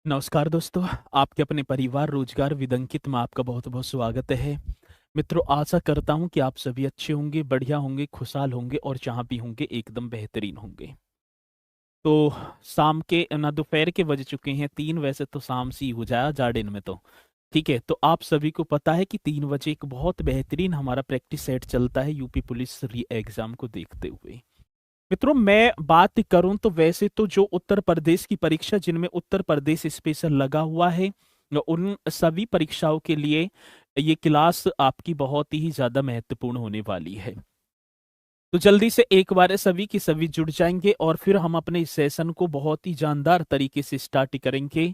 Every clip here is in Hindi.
नमस्कार दोस्तों। आपके अपने परिवार रोजगार विदंकित में आपका बहुत बहुत स्वागत है। मित्रों, आशा करता हूं कि आप सभी अच्छे होंगे, बढ़िया होंगे, खुशहाल होंगे और जहां भी होंगे एकदम बेहतरीन होंगे। तो शाम के ना दोपहर के बज चुके हैं 3। वैसे तो शाम सी हो जाया जाड़े में तो ठीक है। तो आप सभी को पता है कि 3 बजे एक बहुत बेहतरीन हमारा प्रैक्टिस सेट चलता है यूपी पुलिस री एग्जाम को देखते हुए। मित्रों, मैं बात करूं तो वैसे तो जो उत्तर प्रदेश की परीक्षा जिनमें उत्तर प्रदेश स्पेशल लगा हुआ है, उन सभी परीक्षाओं के लिए ये क्लास आपकी बहुत ही ज्यादा महत्वपूर्ण होने वाली है। तो जल्दी से एक बार सभी की सभी जुड़ जाएंगे और फिर हम अपने इस सेशन को बहुत ही जानदार तरीके से स्टार्ट करेंगे।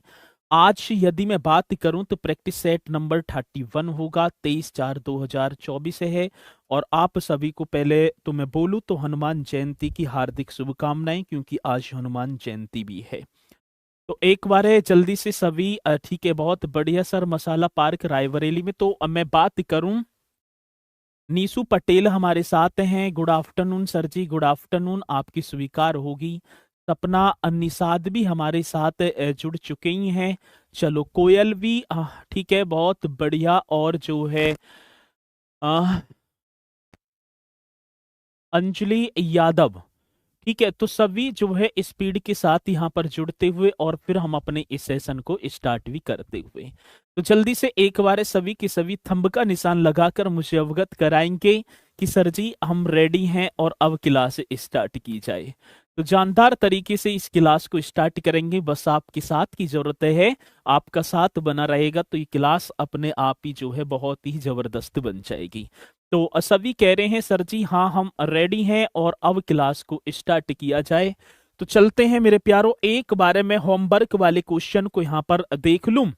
आज यदि मैं बात करूं तो प्रैक्टिस सेट नंबर 31 होगा, 23/4/2024 है। और आप सभी को पहले तो मैं बोलूं तो हनुमान जयंती की हार्दिक शुभकामनाएं, क्योंकि आज हनुमान जयंती भी है। तो एक बार है जल्दी से सभी ठीक है, बहुत बढ़िया सर, मसाला पार्क रायबरेली में। तो अब मैं बात करूं, नीसू पटेल हमारे साथ हैं। गुड आफ्टरनून सर जी, गुड आफ्टरनून, आपकी स्वीकार होगी। सपना निषाद भी हमारे साथ जुड़ चुके ही हैं। चलो, कोयल भी ठीक है, बहुत बढ़िया। और जो है अ, अंजलि यादव, ठीक है। तो सभी जो है स्पीड के साथ यहाँ पर जुड़ते हुए और फिर हम अपने इस सेशन को स्टार्ट भी करते हुए, तो जल्दी से एक बार सभी के सभी थंब का निशान लगाकर मुझे अवगत कराएंगे कि सर जी हम रेडी हैं और अब क्लास स्टार्ट की जाए। तो जानदार तरीके से इस क्लास को स्टार्ट करेंगे, बस आपके साथ की जरूरत है। आपका साथ बना रहेगा तो ये क्लास अपने आप ही जो है बहुत ही जबरदस्त बन जाएगी। तो सभी कह रहे हैं सर जी हाँ हम रेडी हैं और अब क्लास को स्टार्ट किया जाए। तो चलते हैं मेरे प्यारों, एक बारे में होमवर्क वाले क्वेश्चन को यहाँ पर देख लूं।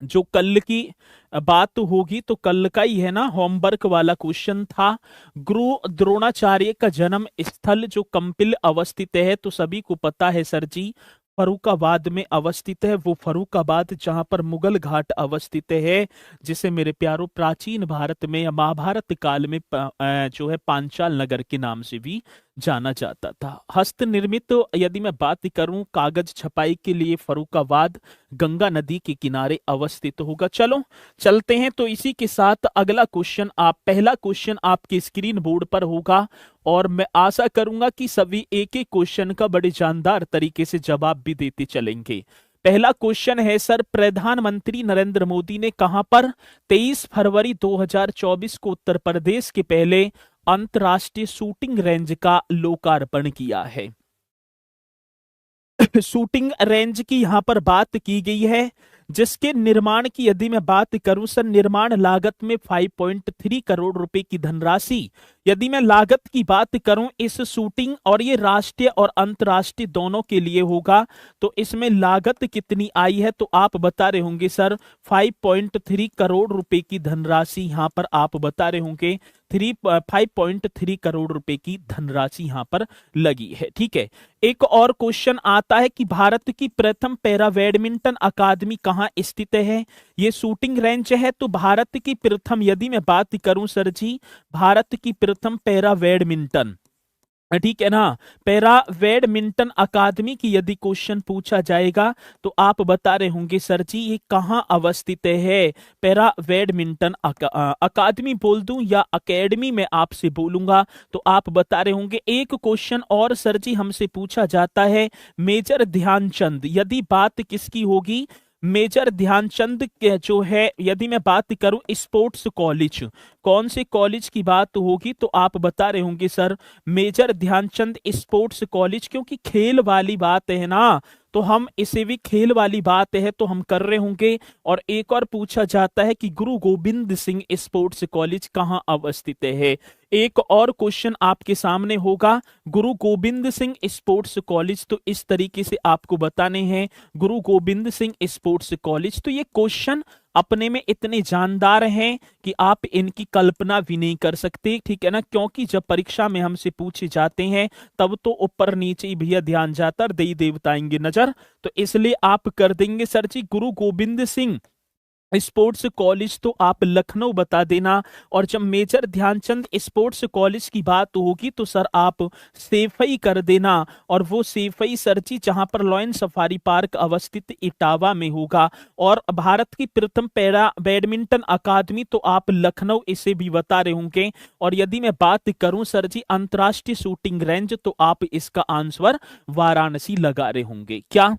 जो कल की बात होगी तो कल का ही है ना, होमवर्क वाला क्वेश्चन था। गुरु द्रोणाचार्य का जन्म स्थल जो कंपिल अवस्थित है, तो सभी को पता है सर जी फर्रुखाबाद में अवस्थित है। वो फर्रुखाबाद जहां पर मुगल घाट अवस्थित है, जिसे मेरे प्यारों प्राचीन भारत में या महाभारत काल में जो है पांचाल नगर के नाम से भी जाना जाता था। हस्त निर्मित यदि मैं बात करूं कागज छपाई के लिए फर्रुखाबाद गंगा नदी के किनारे अवस्थित होगा। चलो चलते हैं। तो इसी के साथ अगला क्वेश्चन, पहला क्वेश्चन आपके स्क्रीन बोर्ड पर होगा और मैं आशा करूंगा कि सभी एक एक क्वेश्चन का बड़े जानदार तरीके से जवाब भी देते चलेंगे। पहला क्वेश्चन है सर, प्रधानमंत्री नरेंद्र मोदी ने कहां पर 23 फरवरी 2024 को उत्तर प्रदेश के पहले अंतर्राष्ट्रीय शूटिंग रेंज का लोकार्पण किया है? शूटिंग रेंज की यहां पर बात की गई है, जिसके निर्माण की यदि मैं बात करूं सर, निर्माण लागत में 5.3 करोड़ रुपए की धनराशि। यदि मैं लागत की बात करूं इस शूटिंग, और ये राष्ट्रीय और अंतर्राष्ट्रीय दोनों के लिए होगा, तो इसमें लागत कितनी आई है तो आप बता रहे होंगे सर 5.3 करोड़ रुपए की धनराशि यहां पर आप बता रहे होंगे। 5.3 करोड़ रुपए की धनराशि यहां पर लगी है, ठीक है। एक और क्वेश्चन आता है कि भारत की प्रथम पैरा बैडमिंटन अकादमी कहाँ स्थित है? ये शूटिंग रेंज है, तो भारत की प्रथम यदि मैं बात करूं सर जी, भारत की प्रथम पैरा बैडमिंटन, ठीक है ना, पैरा बैडमिंटन अकादमी की यदि क्वेश्चन पूछा जाएगा तो आप बता रहे होंगे सर जी ये कहाँ अवस्थित है? पैरा बैडमिंटन अकादमी बोल दूं या अकेडमी में आपसे बोलूंगा तो आप बता रहे होंगे। एक क्वेश्चन और सर जी हमसे पूछा जाता है, मेजर ध्यानचंद यदि बात किसकी होगी? मेजर ध्यानचंद के जो है यदि मैं बात करूं स्पोर्ट्स कॉलेज, कौन से कॉलेज की बात होगी तो आप बता रहे होंगे sir major Dhyanchand sports college, क्योंकि खेल वाली बात है ना, तो हम इसे भी खेल वाली बात है तो हम कर रहे होंगे। और एक और पूछा जाता है कि गुरु गोविंद सिंह स्पोर्ट्स कॉलेज कहाँ अवस्थित है? एक और क्वेश्चन आपके सामने होगा, गुरु गोविंद सिंह स्पोर्ट्स कॉलेज, तो इस तरीके से आपको बताने हैं गुरु गोविंद सिंह स्पोर्ट्स कॉलेज। तो ये क्वेश्चन अपने में इतने जानदार हैं कि आप इनकी कल्पना भी नहीं कर सकते, ठीक है ना, क्योंकि जब परीक्षा में हमसे पूछे जाते हैं तब तो ऊपर नीचे ही भैया ध्यान जाता और देवी देवता आएंगे नजर, तो इसलिए आप कर देंगे सर जी गुरु गोविंद सिंह स्पोर्ट्स कॉलेज तो आप लखनऊ बता देना। और जब मेजर ध्यानचंद स्पोर्ट्स कॉलेज की बात होगी तो सर आप सेफई कर देना। और वो सेफई सर जी जहां पर लॉयन सफारी पार्क अवस्थित इटावा में होगा। और भारत की प्रथम पैरा बैडमिंटन अकादमी तो आप लखनऊ इसे भी बता रहे होंगे। और यदि मैं बात करूं सर जी अंतरराष्ट्रीय शूटिंग रेंज तो आप इसका आंसर वाराणसी लगा रहे होंगे क्या?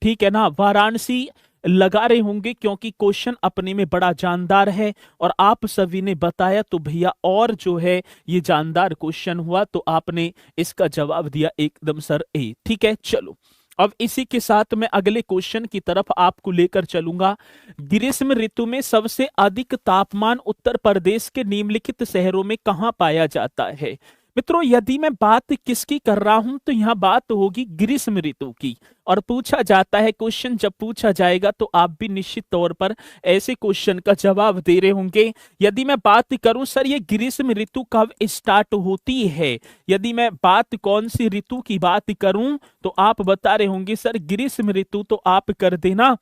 ठीक है ना, वाराणसी लगा रहे होंगे क्योंकि क्वेश्चन अपने में बड़ा जानदार है और आप सभी ने बताया तो भैया और जो है ये जानदार क्वेश्चन हुआ तो आपने इसका जवाब दिया एकदम सर ए। ठीक है, चलो अब इसी के साथ मैं अगले क्वेश्चन की तरफ आपको लेकर चलूंगा। ग्रीष्म ऋतु में सबसे अधिक तापमान उत्तर प्रदेश के निम्नलिखित शहरों में कहां पाया जाता है? मित्रों यदि मैं बात किसकी कर रहा हूं तो यहां बात होगी ग्रीष्म ऋतु की। और पूछा जाता है क्वेश्चन, जब पूछा जाएगा तो आप भी निश्चित तौर पर ऐसे क्वेश्चन का जवाब दे रहे होंगे। यदि मैं बात करूं सर ये ग्रीष्म ऋतु कब स्टार्ट होती है, यदि मैं बात कौन सी ऋतु की बात करूं तो आप बता रहे होंगे सर ग्रीष्म ऋतु तो आप कर देना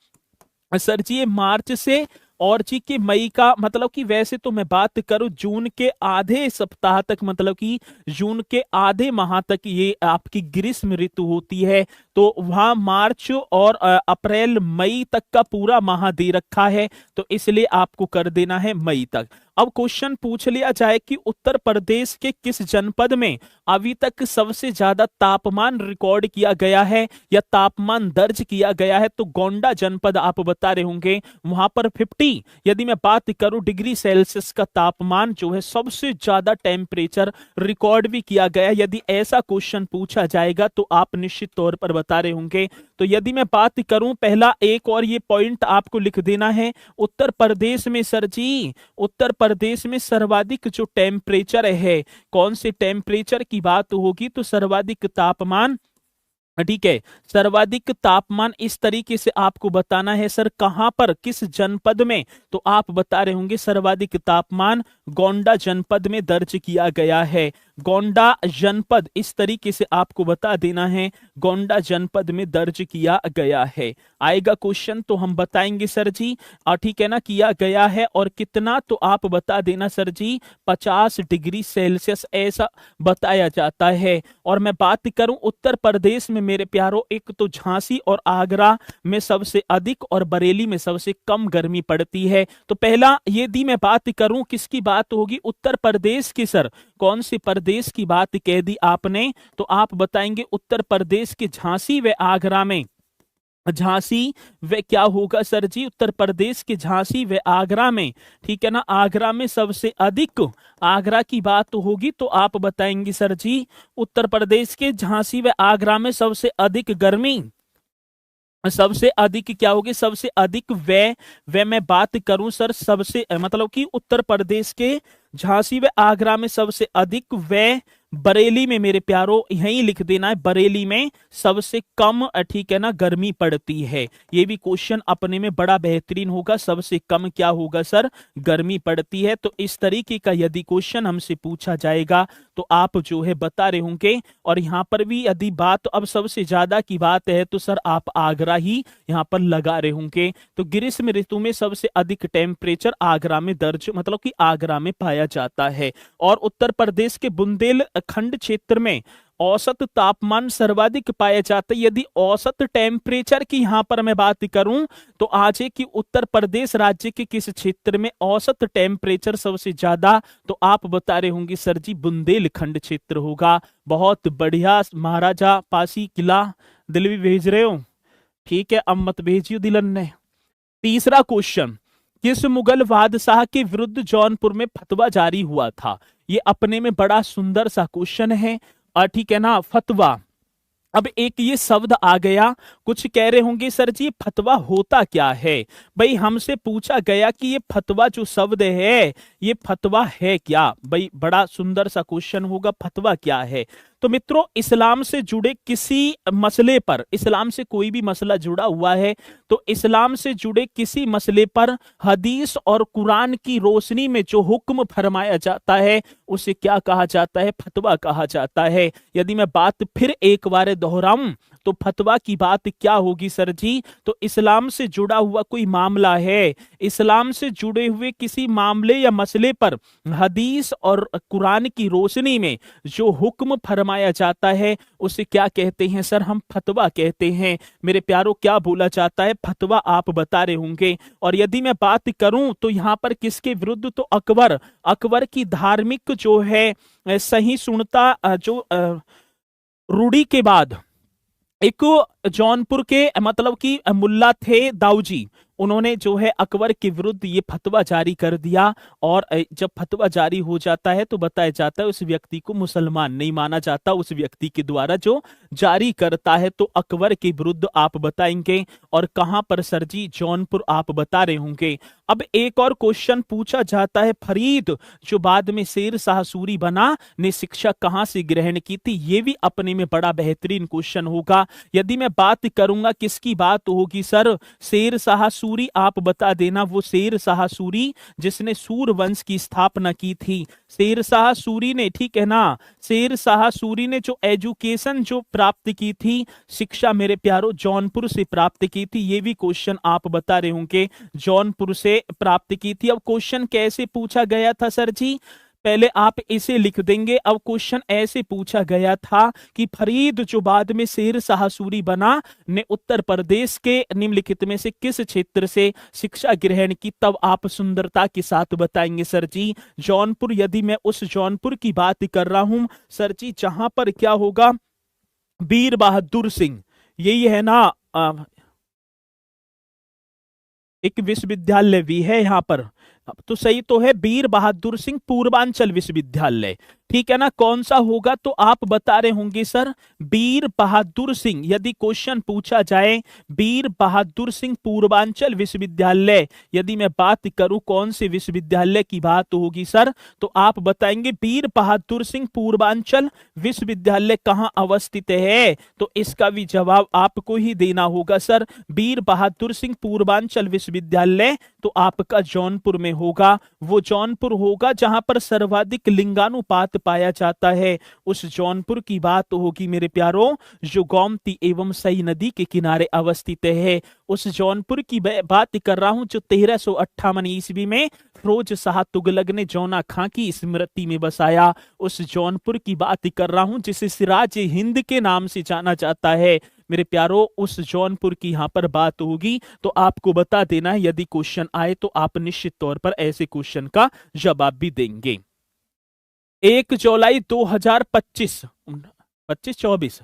सर जी ये मार्च से और जी के मई का, मतलब कि वैसे तो मैं बात करूं जून के आधे सप्ताह तक, मतलब कि जून के आधे माह तक ये आपकी ग्रीष्म ऋतु होती है। तो वहां मार्च और अप्रैल मई तक का पूरा माह दे रखा है तो इसलिए आपको कर देना है मई तक। अब क्वेश्चन पूछ लिया जाए कि उत्तर प्रदेश के किस जनपद में अभी तक सबसे ज्यादा तापमान रिकॉर्ड किया गया है या तापमान दर्ज किया गया है, तो गोंडा जनपद आप बता रहे होंगे वहां पर 50, यदि मैं बात करूं डिग्री सेल्सियस का तापमान जो है सबसे ज्यादा टेम्परेचर रिकॉर्ड भी किया गया। यदि ऐसा क्वेश्चन पूछा जाएगा तो आप निश्चित तौर पर बता रहे होंगे। तो यदि मैं बात करूं पहला एक और ये पॉइंट आपको लिख देना है, उत्तर प्रदेश में सर जी उत्तर प्रदेश में सर्वाधिक जो टेम्परेचर है, कौन से टेम्परेचर की बात होगी तो सर्वाधिक तापमान, ठीक है सर्वाधिक तापमान इस तरीके से आपको बताना है सर कहां पर किस जनपद में, तो आप बता रहे होंगे सर्वाधिक तापमान गोंडा जनपद में दर्ज किया गया है। गोंडा जनपद इस तरीके से आपको बता देना है गोंडा जनपद में दर्ज किया गया है। आएगा क्वेश्चन तो हम बताएंगे सर जी, ठीक है ना, किया गया है और कितना, तो आप बता देना सर जी 50 डिग्री सेल्सियस ऐसा बताया जाता है। और मैं बात करूं उत्तर प्रदेश में मेरे प्यारों, एक तो झांसी और आगरा में सबसे अधिक और बरेली में सबसे कम गर्मी पड़ती है। तो पहला यदि मैं बात करूं किसकी बात होगी उत्तर प्रदेश की, सर कौन से प्रदेश की बात कह दी आपने, तो आप बताएंगे उत्तर प्रदेश के झांसी व आगरा में। झांसी व क्या होगा सर जी उत्तर प्रदेश के झांसी व आगरा में, ठीक है ना, आगरा में सबसे अधिक, आगरा की बात होगी तो आप बताएंगे सर जी उत्तर प्रदेश के झांसी व आगरा में सबसे अधिक गर्मी, सबसे अधिक क्या होगी सबसे अधिक वे मैं बात करूं सर सबसे, मतलब कि उत्तर प्रदेश के झांसी व आगरा में सबसे अधिक व बरेली में मेरे प्यारो यही लिख देना है बरेली में सबसे कम, ठीक है ना, गर्मी पड़ती है। ये भी क्वेश्चन अपने में बड़ा बेहतरीन होगा, सबसे कम क्या होगा सर गर्मी पड़ती है। तो इस तरीके का यदि क्वेश्चन हमसे पूछा जाएगा तो आप जो है बता रहे होंगे। और यहाँ पर भी यदि बात अब सबसे ज्यादा की बात है तो सर आप आगरा ही यहाँ पर लगा रहे होंगे। तो ग्रीष्म ऋतु में सबसे अधिक टेम्परेचर आगरा में दर्ज, मतलब कि आगरा में पाया जाता है। और उत्तर प्रदेश के बुंदेलखंड क्षेत्र में औसत तापमान सर्वाधिक पाया जाता है। यदि औसत टेम्परेचर की यहां पर मैं बात करूं तो आज है कि उत्तर प्रदेश राज्य के किस क्षेत्र में औसत टेम्परेचर सबसे ज्यादा, तो आप बता रहे होंगे सर जी बुंदेलखंड क्षेत्र होगा। बहुत बढ़िया महाराजा पासी किला दिल भी भेज रहे हो, ठीक है, अब मत भेजियो दिलन ने। तीसरा क्वेश्चन, किस मुगल बादशाह के विरुद्ध जौनपुर में फतवा जारी हुआ था? ये अपने में बड़ा सुंदर सा क्वेश्चन है, ठीक है ना, फतवा। अब एक ये शब्द आ गया, कुछ कह रहे होंगे सर जी फतवा होता क्या है? भाई हमसे पूछा गया कि ये फतवा जो शब्द है ये फतवा है क्या? भाई बड़ा सुंदर सा क्वेश्चन होगा, फतवा क्या है? तो मित्रों, इस्लाम से जुड़े किसी मसले पर, इस्लाम से कोई भी मसला जुड़ा हुआ है तो इस्लाम से जुड़े किसी मसले पर हदीस और कुरान की रोशनी में जो हुक्म फरमाया जाता है उसे क्या कहा जाता है? फतवा कहा जाता है। यदि मैं बात फिर एक बार दोहराऊं तो फतवा की बात क्या होगी सर जी? तो इस्लाम से जुड़ा हुआ कोई मामला है, इस्लाम से जुड़े हुए किसी मामले या मसले पर हदीस और कुरान की रोशनी में जो हुक्म फरमाया जाता है उसे क्या कहते हैं सर? हम फतवा कहते हैं। मेरे प्यारों, क्या बोला जाता है? फतवा आप बता रहे होंगे। और यदि मैं बात करूं तो यहां पर किसके विरुद्ध? तो अकबर, अकबर की धार्मिक जो है सहिष्णुता जो रूढ़ी के बाद एक जौनपुर के मतलब कि मुल्ला थे दाऊजी, उन्होंने जो है अकबर के विरुद्ध ये फतवा जारी कर दिया। और जब फतवा जारी हो जाता है तो बताया जाता है उस व्यक्ति को मुसलमान नहीं माना जाता, उस व्यक्ति के द्वारा जो जारी करता है। तो अकबर के विरुद्ध आप बताएंगे। और कहां पर सर जी? जौनपुर आप बता रहे होंगे। अब एक और क्वेश्चन पूछा जाता है, फरीद जो बाद में शेर शाह सूरी बना ने शिक्षा कहां से ग्रहण की थी? ये भी अपने में बड़ा बेहतरीन क्वेश्चन होगा। यदि मैं बात करूंगा किसकी बात होगी सर? शेर शाह सूरी आप बता देना। वो शेर शाह सूरी जिसने सूर वंश की स्थापना की थी, शेर शाह सूरी ने, ठीक है ना? शेर शाह सूरी ने जो एजुकेशन जो प्राप्त की थी, शिक्षा मेरे प्यारों जौनपुर से प्राप्त की थी। ये भी क्वेश्चन आप बता रहे होंगे, जौनपुर से प्राप्त की थी। अब क्वेश्चन कैसे पूछा गया था सर जी? पहले आप इसे लिख देंगे। अब क्वेश्चन ऐसे पूछा गया था कि फरीद जो बाद में शेर शाह सूरी बना ने उत्तर प्रदेश के निम्नलिखित में से किस क्षेत्र से शिक्षा ग्रहण की? तब आप सुंदरता के साथ बताएंगे सर जी जौनपुर। यदि मैं उस जौनपुर की बात कर रहा हूं सर जी जहां पर क्या होगा? वीर बहादुर सिंह, यही है ना? एक विश्वविद्यालय भी है यहाँ पर, तो सही तो है वीर बहादुर सिंह पूर्वांचल विश्वविद्यालय, ठीक है ना? कौन सा होगा? तो आप बता रहे होंगे सर वीर बहादुर सिंह। यदि क्वेश्चन पूछा जाए वीर बहादुर सिंह पूर्वांचल विश्वविद्यालय, यदि मैं बात करूं कौन से विश्वविद्यालय की बात होगी सर? तो आप बताएंगे वीर बहादुर सिंह पूर्वांचल विश्वविद्यालय कहां अवस्थित है? तो इसका भी जवाब आपको ही देना होगा सर। वीर बहादुर सिंह पूर्वांचल विश्वविद्यालय तो आपका जौनपुर में होगा। वो जौनपुर होगा जहां पर सर्वाधिक लिंगानुपात पाया जाता है। उस जौनपुर की बात होगी मेरे प्यारों जो गोमती एवं सई नदी के किनारे अवस्थित है। उस जौनपुर की बात कर रहा हूं जो 1358 ईस्वी में फिरोज शाह तुगलक ने जौना खां की स्मृति में बसाया। उस जौनपुर की बात कर रहा हूं जिसे सिराज हिंद के नाम से जाना जाता है। मेरे प्यारों उस जौनपुर की यहां पर बात होगी तो आपको बता देना है। यदि क्वेश्चन आए तो आप निश्चित तौर पर ऐसे क्वेश्चन का जवाब भी देंगे। 1 जुलाई 2025 25 24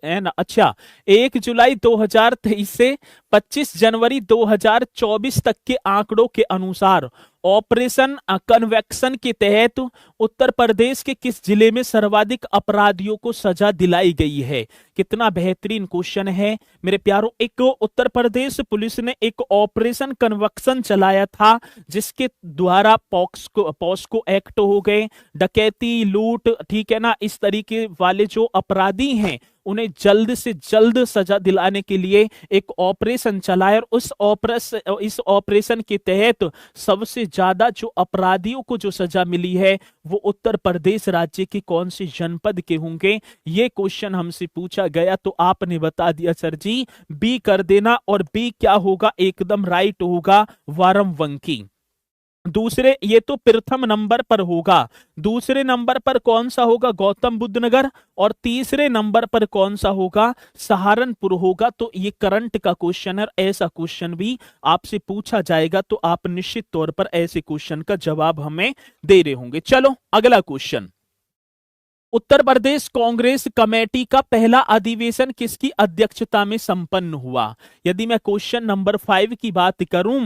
है ना? अच्छा, 1 जुलाई 2023 से 25 जनवरी 2024 तक के आंकड़ों के अनुसार ऑपरेशन कन्वेक्शन के तहत उत्तर प्रदेश के किस जिले में सर्वाधिक अपराधियों को सजा दिलाई गई है? कितना बेहतरीन क्वेश्चन है मेरे प्यारों। एक उत्तर प्रदेश पुलिस ने एक ऑपरेशन कन्वेक्शन चलाया था जिसके द्वारा पॉस्को एक्ट हो गए, डकैती, लूट, ठीक है ना, इस तरीके वाले जो अपराधी हैं उन्हें जल्द से जल्द सजा दिलाने के लिए एक ऑपरेशन चलाया। और इस ऑपरेशन के तहत सबसे ज्यादा जो अपराधियों को जो सजा मिली है वो उत्तर प्रदेश राज्य के कौन से जनपद के होंगे? ये क्वेश्चन हमसे पूछा गया तो आपने बता दिया सर जी बी कर देना। और बी क्या होगा? एकदम राइट होगा, वारमवंकी। दूसरे, ये तो प्रथम नंबर पर होगा। दूसरे नंबर पर कौन सा होगा? गौतम बुद्ध नगर। और तीसरे नंबर पर कौन सा होगा? सहारनपुर होगा। तो ये करंट का क्वेश्चन है, ऐसा क्वेश्चन भी आपसे पूछा जाएगा तो आप निश्चित तौर पर ऐसे क्वेश्चन का जवाब हमें दे रहे होंगे। चलो अगला क्वेश्चन। उत्तर प्रदेश कांग्रेस कमेटी का पहला अधिवेशन किसकी अध्यक्षता में संपन्न हुआ? यदि मैं क्वेश्चन नंबर 5 की बात करूं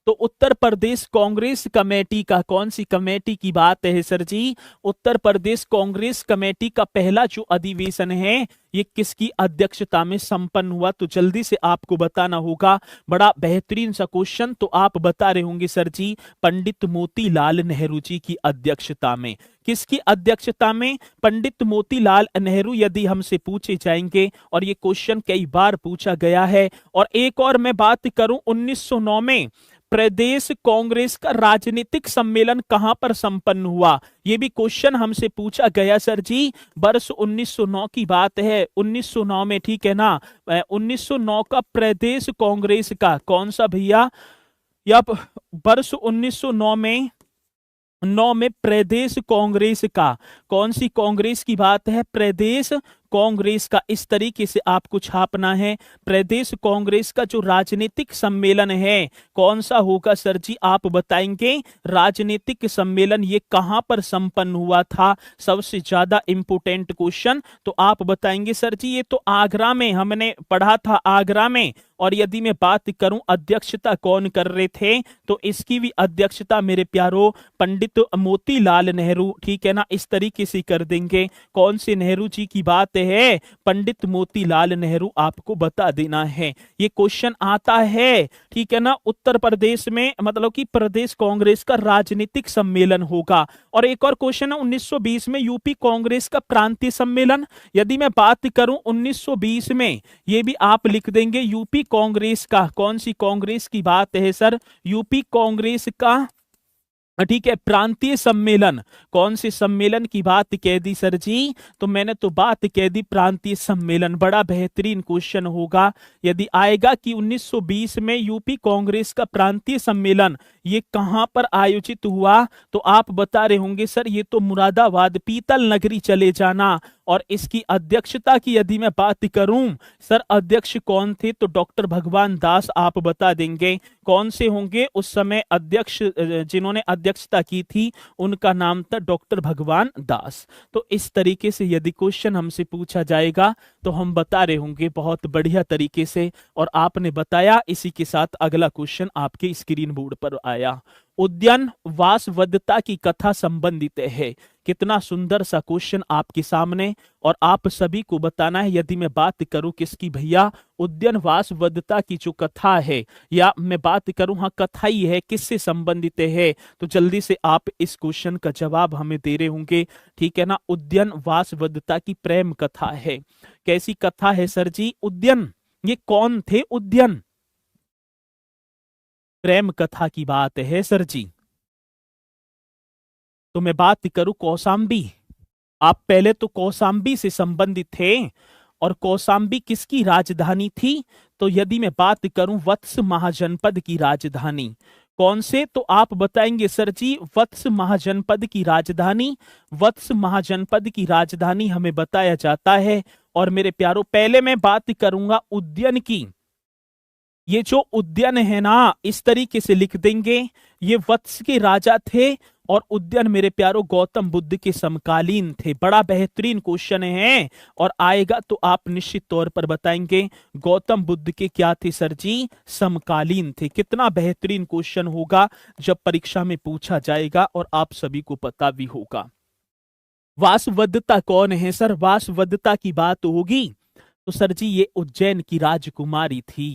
तो उत्तर प्रदेश कांग्रेस कमेटी का, कौन सी कमेटी की बात है सर जी? उत्तर प्रदेश कांग्रेस कमेटी का पहला जो अधिवेशन है ये किसकी अध्यक्षता में संपन्न हुआ? तो जल्दी से आपको बताना होगा। बड़ा बेहतरीन सा क्वेश्चन। तो आप बता रहे होंगे सर जी पंडित मोतीलाल नेहरू जी की अध्यक्षता में। किसकी अध्यक्षता में? पंडित मोतीलाल नेहरू यदि हमसे पूछे जाएंगे, और ये क्वेश्चन कई बार पूछा गया है। और एक और मैं बात करूं, 1909 में प्रदेश कांग्रेस का राजनीतिक सम्मेलन कहां पर संपन्न हुआ? ये भी क्वेश्चन हमसे पूछा गया सर जी। वर्ष 1909 की बात है, 1909 में, ठीक है ना। 1909 का प्रदेश कांग्रेस का कौन सा भैया? या वर्ष 1909 में, 9 में प्रदेश कांग्रेस का, कौन सी कांग्रेस की बात है? प्रदेश कांग्रेस का। इस तरीके से आपको छापना है। प्रदेश कांग्रेस का जो राजनीतिक सम्मेलन है कौन सा होगा सर जी? आप बताएंगे। राजनीतिक सम्मेलन ये कहां पर संपन्न हुआ था? सबसे ज्यादा इंपोर्टेंट क्वेश्चन। तो आप बताएंगे सर जी ये तो आगरा में, हमने पढ़ा था आगरा में। और यदि मैं बात करूं अध्यक्षता कौन कर रहे थे, तो इसकी भी अध्यक्षता मेरे प्यारो पंडित मोतीलाल नेहरू, ठीक है ना। इस तरीके से कर देंगे। कौन से नेहरू जी की बात है? पंडित मोतीलाल नेहरू आपको बता देना है। ये क्वेश्चन आता है, ठीक है ना। उत्तर प्रदेश में मतलब कि प्रदेश कांग्रेस का राजनीतिक सम्मेलन होगा। और एक और क्वेश्चन है 1920 में यूपी कांग्रेस का प्रांतीय सम्मेलन। यदि मैं बात करूं 1920 में, ये भी आप लिख देंगे यूपी कांग्रेस का। कौन सी कांग्रेस की बात है सर? यूपी कांग्रेस का, ठीक है, प्रांतीय सम्मेलन। कौन से सम्मेलन की बात कह दी सर जी? तो मैंने तो बात कह दी प्रांतीय सम्मेलन। बड़ा बेहतरीन क्वेश्चन होगा यदि आएगा कि 1920 में यूपी कांग्रेस का प्रांतीय सम्मेलन ये कहां पर आयोजित हुआ, तो आप बता रहे होंगे सर ये तो मुरादाबाद, पीतल नगरी चले जाना। और इसकी अध्यक्षता की यदि मैं बात करूं सर, अध्यक्ष कौन थे? तो डॉक्टर भगवान दास आप बता देंगे। कौन से होंगे उस समय अध्यक्ष? जिन्होंने अध्यक्षता की थी उनका नाम था डॉक्टर भगवान दास। तो इस तरीके से यदि क्वेश्चन हमसे पूछा जाएगा तो हम बता रहे होंगे बहुत बढ़िया तरीके से। और आपने बताया। इसी के साथ अगला क्वेश्चन आपके स्क्रीन बोर्ड पर आया। उद्यान वासवदत्ता की कथा संबंधित है। कितना सुंदर सा क्वेश्चन आपके सामने। और आप सभी को बताना है। यदि मैं बात करूं किसकी भैया? उद्यान वासवदत्ता की जो कथा है, या मैं बात करूं हाँ कथा ही है, किससे संबंधित है? तो जल्दी से आप इस क्वेश्चन का जवाब हमें दे रहे होंगे, ठीक है ना। उद्यान वासवदत्ता की प्रेम कथा है। कैसी कथा है सर जी? उद्यान, ये कौन थे उद्यान? प्रेम कथा की बात है सर जी। तो मैं बात करूं कौशांबी। आप पहले तो कौशांबी से संबंधित थे। और कौशांबी किसकी राजधानी थी? तो यदि मैं बात करूं वत्स महाजनपद की राजधानी। कौन से? तो आप बताएंगे सर जी वत्स महाजनपद की राजधानी। वत्स महाजनपद की राजधानी हमें बताया जाता है। और मेरे प्यारों पहले मैं बात करूंगा उद्यान की। ये जो उद्यान है ना, इस तरीके से लिख देंगे ये वत्स के राजा थे। और उद्यान मेरे प्यारों गौतम बुद्ध के समकालीन थे। बड़ा बेहतरीन क्वेश्चन है। और आएगा तो आप निश्चित तौर पर बताएंगे गौतम बुद्ध के क्या थे सर जी? समकालीन थे। कितना बेहतरीन क्वेश्चन होगा जब परीक्षा में पूछा जाएगा और आप सभी को पता भी होगा। वासवदत्ता कौन है सर? वासवदत्ता की बात होगी तो सर जी ये उज्जैन की राजकुमारी थी।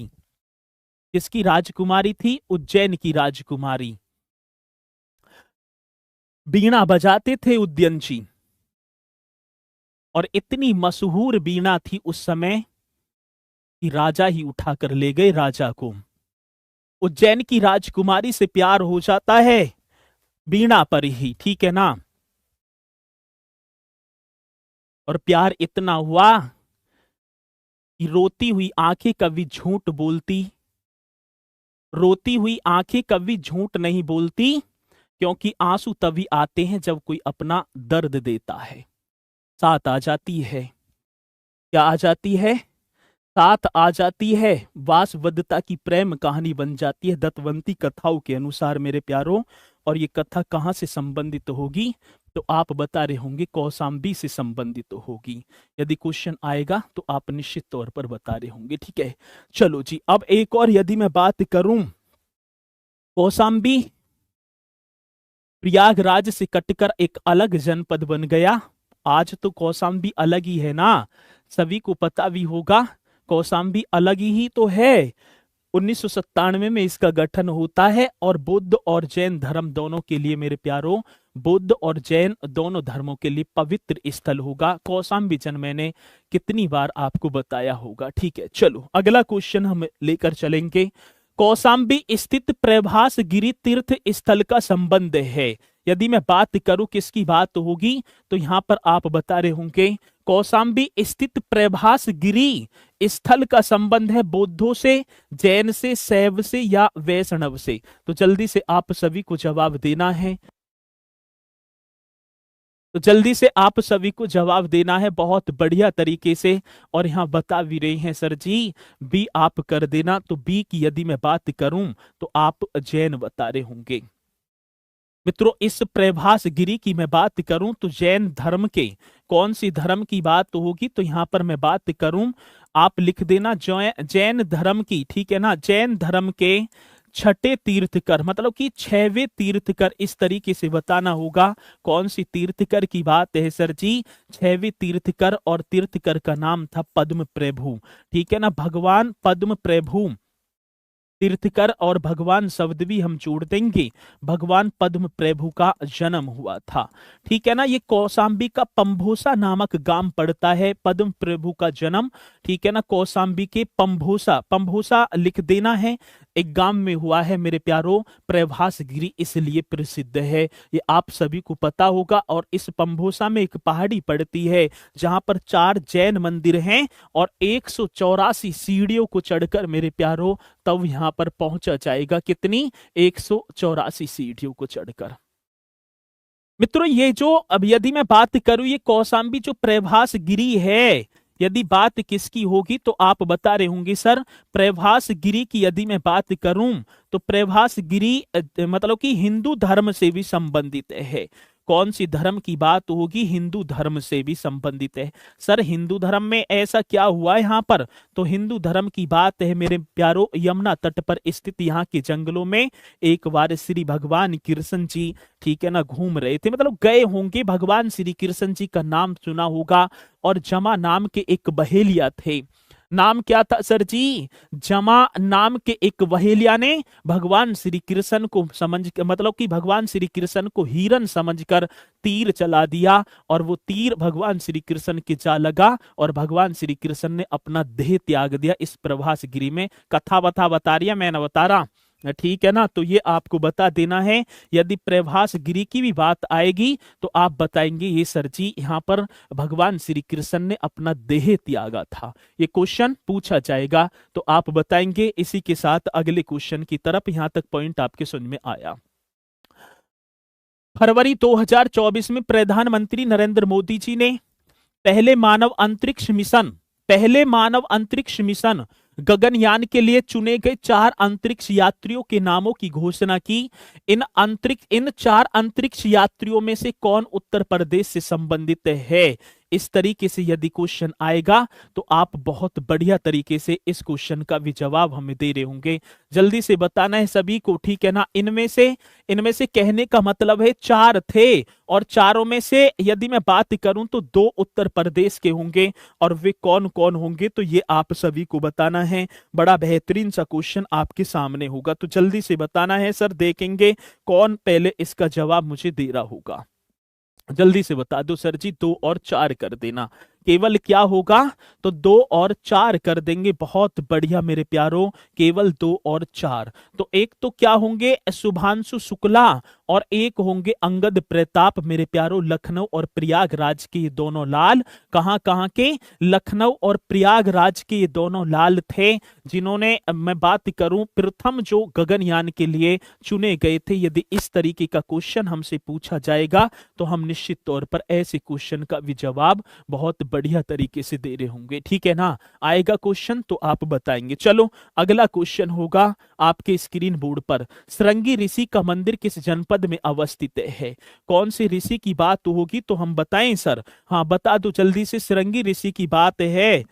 किसकी राजकुमारी थी? उज्जैन की राजकुमारी। बीणा बजाते थे उद्यन जी। और इतनी मशहूर बीणा थी उस समय कि राजा ही उठाकर ले गए राजा को। उज्जैन की राजकुमारी से प्यार हो जाता है बीणा पर ही, ठीक है ना। और प्यार इतना हुआ कि रोती हुई आंखें कभी झूठ बोलती। रोती हुई आंखें कभी झूठ नहीं बोलती, क्योंकि आंसू तभी आते हैं जब कोई अपना दर्द देता है। साथ आ जाती है। क्या आ जाती है? साथ आ जाती है। वासवदत्ता की प्रेम कहानी बन जाती है दत्तवंती कथाओं के अनुसार मेरे प्यारों। और ये कथा कहां से संबंधित होगी? तो आप बता रहे होंगे कौशांबी से संबंधित होगी। यदि क्वेश्चन आएगा तो आप निश्चित तौर पर बता रहे होंगे, ठीक है। चलो जी, अब एक और यदि मैं बात करूं, कौशांबी प्रयागराज से कटकर एक अलग जनपद बन गया। आज तो कौशांबी अलग ही है ना। सभी को पता भी होगा, कौशाम्बी अलग ही तो है। 1997 में इसका गठन होता है और बुद्ध और जैन धर्म दोनों के लिए मेरे प्यारों, बुद्ध और जैन दोनों धर्मों के लिए पवित्र स्थल होगा। कौशाम्बी जन मैंने कितनी बार आपको बताया होगा। ठीक है, चलो अगला क्वेश्चन हम लेकर चलेंगे। कौशाम्बी स्थित प्रभास गिरि तीर्थ स्थल का संबंध है। यदि मैं बात करूं किसकी बात होगी, तो यहां पर आप बता रहे होंगे कौशाम्बी स्थित प्रभास गिरि स्थल का संबंध है बौद्धों से, जैन से, शैव से या वैष्णव से। तो जल्दी से आप सभी को जवाब देना है, तो जल्दी से आप सभी को जवाब देना है बहुत बढ़िया तरीके से। और यहां बता भी रहे हैं सर जी बी आप कर देना। तो बी की यदि मैं बात करूं तो आप जैन बता रहे होंगे। मित्रों, इस प्रभास गिरी की मैं बात करूं तो जैन धर्म के कौन सी धर्म की बात होगी, तो यहां पर मैं बात करूं, आप लिख देना जैन धर्म की। ठीक है ना, जैन धर्म के छठे तीर्थकर, मतलब कि छठवें तीर्थकर, इस तरीके से बताना होगा। कौन सी तीर्थकर की बात है सर जी? छठवें तीर्थकर, और तीर्थकर का नाम था पद्म प्रभु। ठीक है ना, भगवान पद्म प्रभु, तीर्थकर और भगवान शब्द भी हम जोड़ देंगे, भगवान पद्म प्रभु का जन्म हुआ था। ठीक है ना, ये कौशाम्बी का पंभोसा नामक गांव पड़ता है, पद्म प्रभु का जन्म। ठीक है ना, कौशाम्बी के पंभोसा, पंभोसा लिख देना है, एक गांव में हुआ है मेरे प्यारों। प्रभास गिरी इसलिए प्रसिद्ध है, ये आप सभी को पता होगा। और इस पंभोसा में एक पहाड़ी पड़ती है जहां पर 4 जैन मंदिर हैं और 184 सीढ़ियों को चढ़कर मेरे प्यारों तब यहां पर पहुंचा जाएगा। कितनी? 184 सीढ़ियों को चढ़कर। मित्रों, ये जो अब यदि मैं बात करूं, ये कौशाम्बी जो प्रभास गिरी है, यदि बात किसकी होगी तो आप बता रहे होंगे सर प्रभास गिरी की। यदि मैं बात करूं तो प्रभास गिरी मतलब कि हिंदू धर्म से भी संबंधित है। कौन सी धर्म की बात होगी? हिंदू धर्म से भी संबंधित है। सर हिंदू धर्म में ऐसा क्या हुआ यहाँ पर? तो हिंदू धर्म की बात है मेरे प्यारों, यमुना तट पर स्थित यहाँ के जंगलों में एक बार श्री भगवान कृष्ण जी, ठीक है ना, घूम रहे थे, मतलब गए होंगे। भगवान श्री कृष्ण जी का नाम सुना होगा, और जमा नाम के एक बहेलिया थे। नाम क्या था सर जी? जमा नाम के एक बहेलिया ने भगवान श्री कृष्ण को मतलब कि भगवान श्री कृष्ण को हिरन समझकर तीर चला दिया, और वो तीर भगवान श्री कृष्ण के जा लगा और भगवान श्री कृष्ण ने अपना देह त्याग दिया। इस प्रभास गिरी में कथा बता रही है, मैं ना बता रहा। ठीक है ना, तो ये आपको बता देना है। यदि प्रभास गिरी की भी बात आएगी तो आप बताएंगे ये सर जी यहाँ पर भगवान श्री कृष्ण ने अपना देह त्यागा था। ये क्वेश्चन पूछा जाएगा तो आप बताएंगे। इसी के साथ अगले क्वेश्चन की तरफ, यहां तक पॉइंट आपके समझ में आया। फरवरी 2024 में प्रधानमंत्री नरेंद्र मोदी जी ने पहले मानव अंतरिक्ष मिशन गगनयान के लिए चुने गए 4 अंतरिक्ष यात्रियों के नामों की घोषणा की। इन 4 अंतरिक्ष यात्रियों में से कौन उत्तर प्रदेश से संबंधित है? इस तरीके से यदि क्वेश्चन आएगा तो आप बहुत बढ़िया तरीके से इस क्वेश्चन का भी जवाब हमें दे रहे होंगे। जल्दी से बताना है सभी को, ठीक है ना। इनमें से कहने का मतलब है 4 थे, और चारों में से यदि मैं बात करूं तो 2 उत्तर प्रदेश के होंगे, और वे कौन कौन होंगे तो ये आप सभी को बताना है। बड़ा बेहतरीन सा क्वेश्चन आपके सामने होगा, तो जल्दी से बताना है सर, देखेंगे कौन पहले इसका जवाब मुझे दे रहा होगा। जल्दी से बता दो सर जी, 2 और 4 कर देना। केवल क्या होगा? तो 2 और 4 कर देंगे। बहुत बढ़िया मेरे प्यारों, केवल 2 और 4। तो एक तो क्या होंगे? शुभांशु शुक्ला, और एक होंगे अंगद प्रताप मेरे प्यारों। लखनऊ और प्रयागराज के ये दोनों लाल, कहां के? लखनऊ और प्रयागराज के ये दोनों लाल थे, जिन्होंने मैं बात करूं प्रथम जो गगनयान के लिए चुने गए थे। यदि इस तरीके का क्वेश्चन हमसे पूछा जाएगा तो हम निश्चित तौर पर ऐसे क्वेश्चन का भी जवाब बहुत बढ़िया तरीके से दे रहे होंगे, ठीक है ना। आएगा क्वेश्चन तो आप बताएंगे। चलो अगला क्वेश्चन होगा आपके स्क्रीन बोर्ड पर। श्रृंगी ऋषि का मंदिर किस जनपद में अवस्थित है? कौन से ऋषि की बात होगी तो हम बताएं सर? हाँ बता दो जल्दी से, श्रृंगी ऋषि की बात है।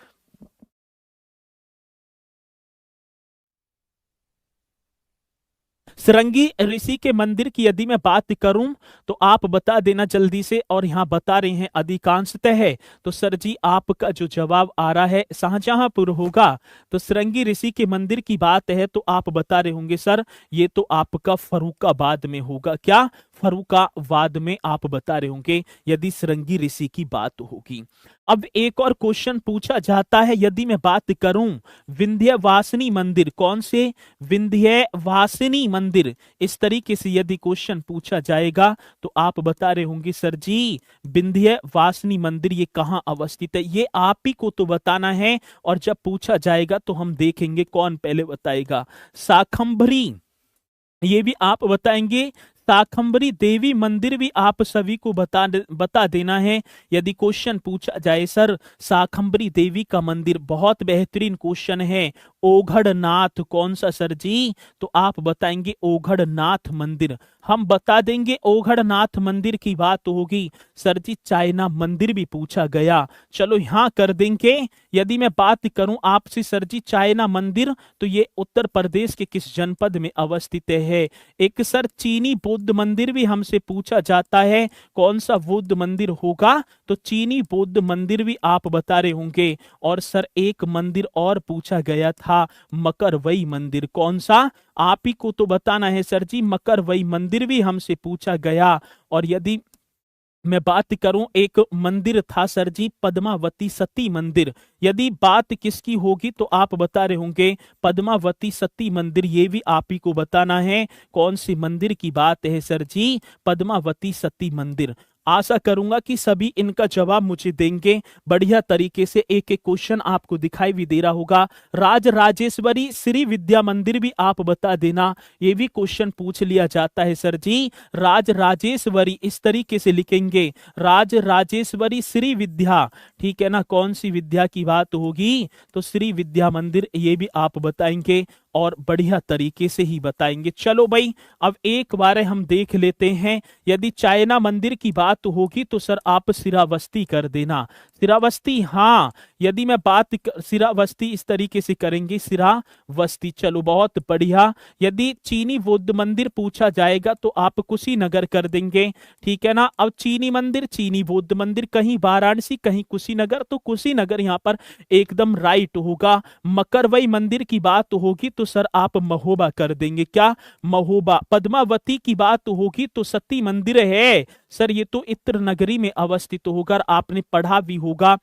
श्रृंगी ऋषि के मंदिर की यदि मैं बात करूं तो आप बता देना जल्दी से, और यहां बता रहे हैं अधिकांशतः है। तो सर जी आपका जो जवाब आ रहा है शाहजहांपुर होगा। तो श्रृंगी ऋषि के मंदिर की बात है तो आप बता रहे होंगे सर ये तो आपका फर्रुखाबाद में होगा। क्या? फर्रुखाबाद में आप बता रहे होंगे यदि श्रृंगी ऋषि की बात होगी। अब एक और क्वेश्चन पूछा जाता है, यदि मैं बात करूं विंध्यवासिनी मंदिर, कौन से? विंध्यवासिनी मंदिर, इस तरीके से यदि क्वेश्चन पूछा जाएगा तो आप बता रहे होंगे सर जी विंध्यवासिनी मंदिर ये कहां अवस्थित है। ये आप ही को तो बताना है, और जब पूछा जाएगा तो हम देखेंगे कौन पहले बताएगा। शाकंभरी ये भी आप बताएंगे। शाकंभरी देवी मंदिर भी आप सभी को बता देना है यदि क्वेश्चन पूछा जाए। सर शाकंभरी देवी का मंदिर बहुत बेहतरीन क्वेश्चन है। ओघड़नाथ कौन सा सर जी? तो आप बताएंगे ओघड़नाथ मंदिर। हम बता देंगे ओघड़नाथ मंदिर की बात होगी। सर जी चाइना मंदिर भी पूछा गया, चलो यहां कर देंगे। यदि मैं बात करूं आपसे सर जी चाइना मंदिर, तो ये उत्तर प्रदेश के किस जनपद में अवस्थित है? एक सर चीनी बौद्ध मंदिर भी हमसे पूछा जाता है, कौन सा बौद्ध मंदिर होगा? तो चीनी बौद्ध मंदिर भी आप बता रहे होंगे। और सर एक मंदिर और पूछा गया था मकरवई मंदिर, कौन सा? आप ही को तो बताना है सर जी। मकरवई मंदिर भी हमसे पूछा गया। और यदि मैं बात करूं एक मंदिर था सर जी पद्मावती सती मंदिर, यदि बात किसकी होगी तो आप बता रहे होंगे पद्मावती सती मंदिर। ये भी आप ही को बताना है कौन सी मंदिर की बात है सर जी, पद्मावती सती मंदिर। आशा करूंगा कि सभी इनका जवाब मुझे देंगे बढ़िया तरीके से। एक एक क्वेश्चन आपको दिखाई भी दे रहा होगा। राज राजेश्वरी श्री विद्या मंदिर भी आप बता देना, ये भी क्वेश्चन पूछ लिया जाता है सर जी। राज राजेश्वरी इस तरीके से लिखेंगे, राज राजेश्वरी श्री विद्या, ठीक है ना? कौन सी विद्या की बात होगी? तो श्री विद्या मंदिर, ये भी आप बताएंगे और बढ़िया तरीके से ही बताएंगे। चलो भाई अब एक बार हम देख लेते हैं। यदि चाइना मंदिर की बात होगी तो सर आप श्रावस्ती कर देना। श्रावस्ती, हाँ यदि मैं बात श्रावस्ती इस तरीके से करेंगे श्रावस्ती। चलो बहुत बढ़िया। यदि चीनी बौद्ध मंदिर पूछा जाएगा तो आप कुशीनगर कर देंगे, ठीक है ना? अब चीनी मंदिर चीनी बौद्ध मंदिर, कहीं वाराणसी कहीं कुशीनगर, तो कुशीनगर यहाँ पर एकदम राइट होगा। मकरवई मंदिर की बात होगी तो सर आप महोबा कर देंगे। क्या? महोबा। पद्मावती की बात होगी तो सती मंदिर है सर, ये तो इत्र नगरी में अवस्थित होगा। आपने पढ़ा भी होगा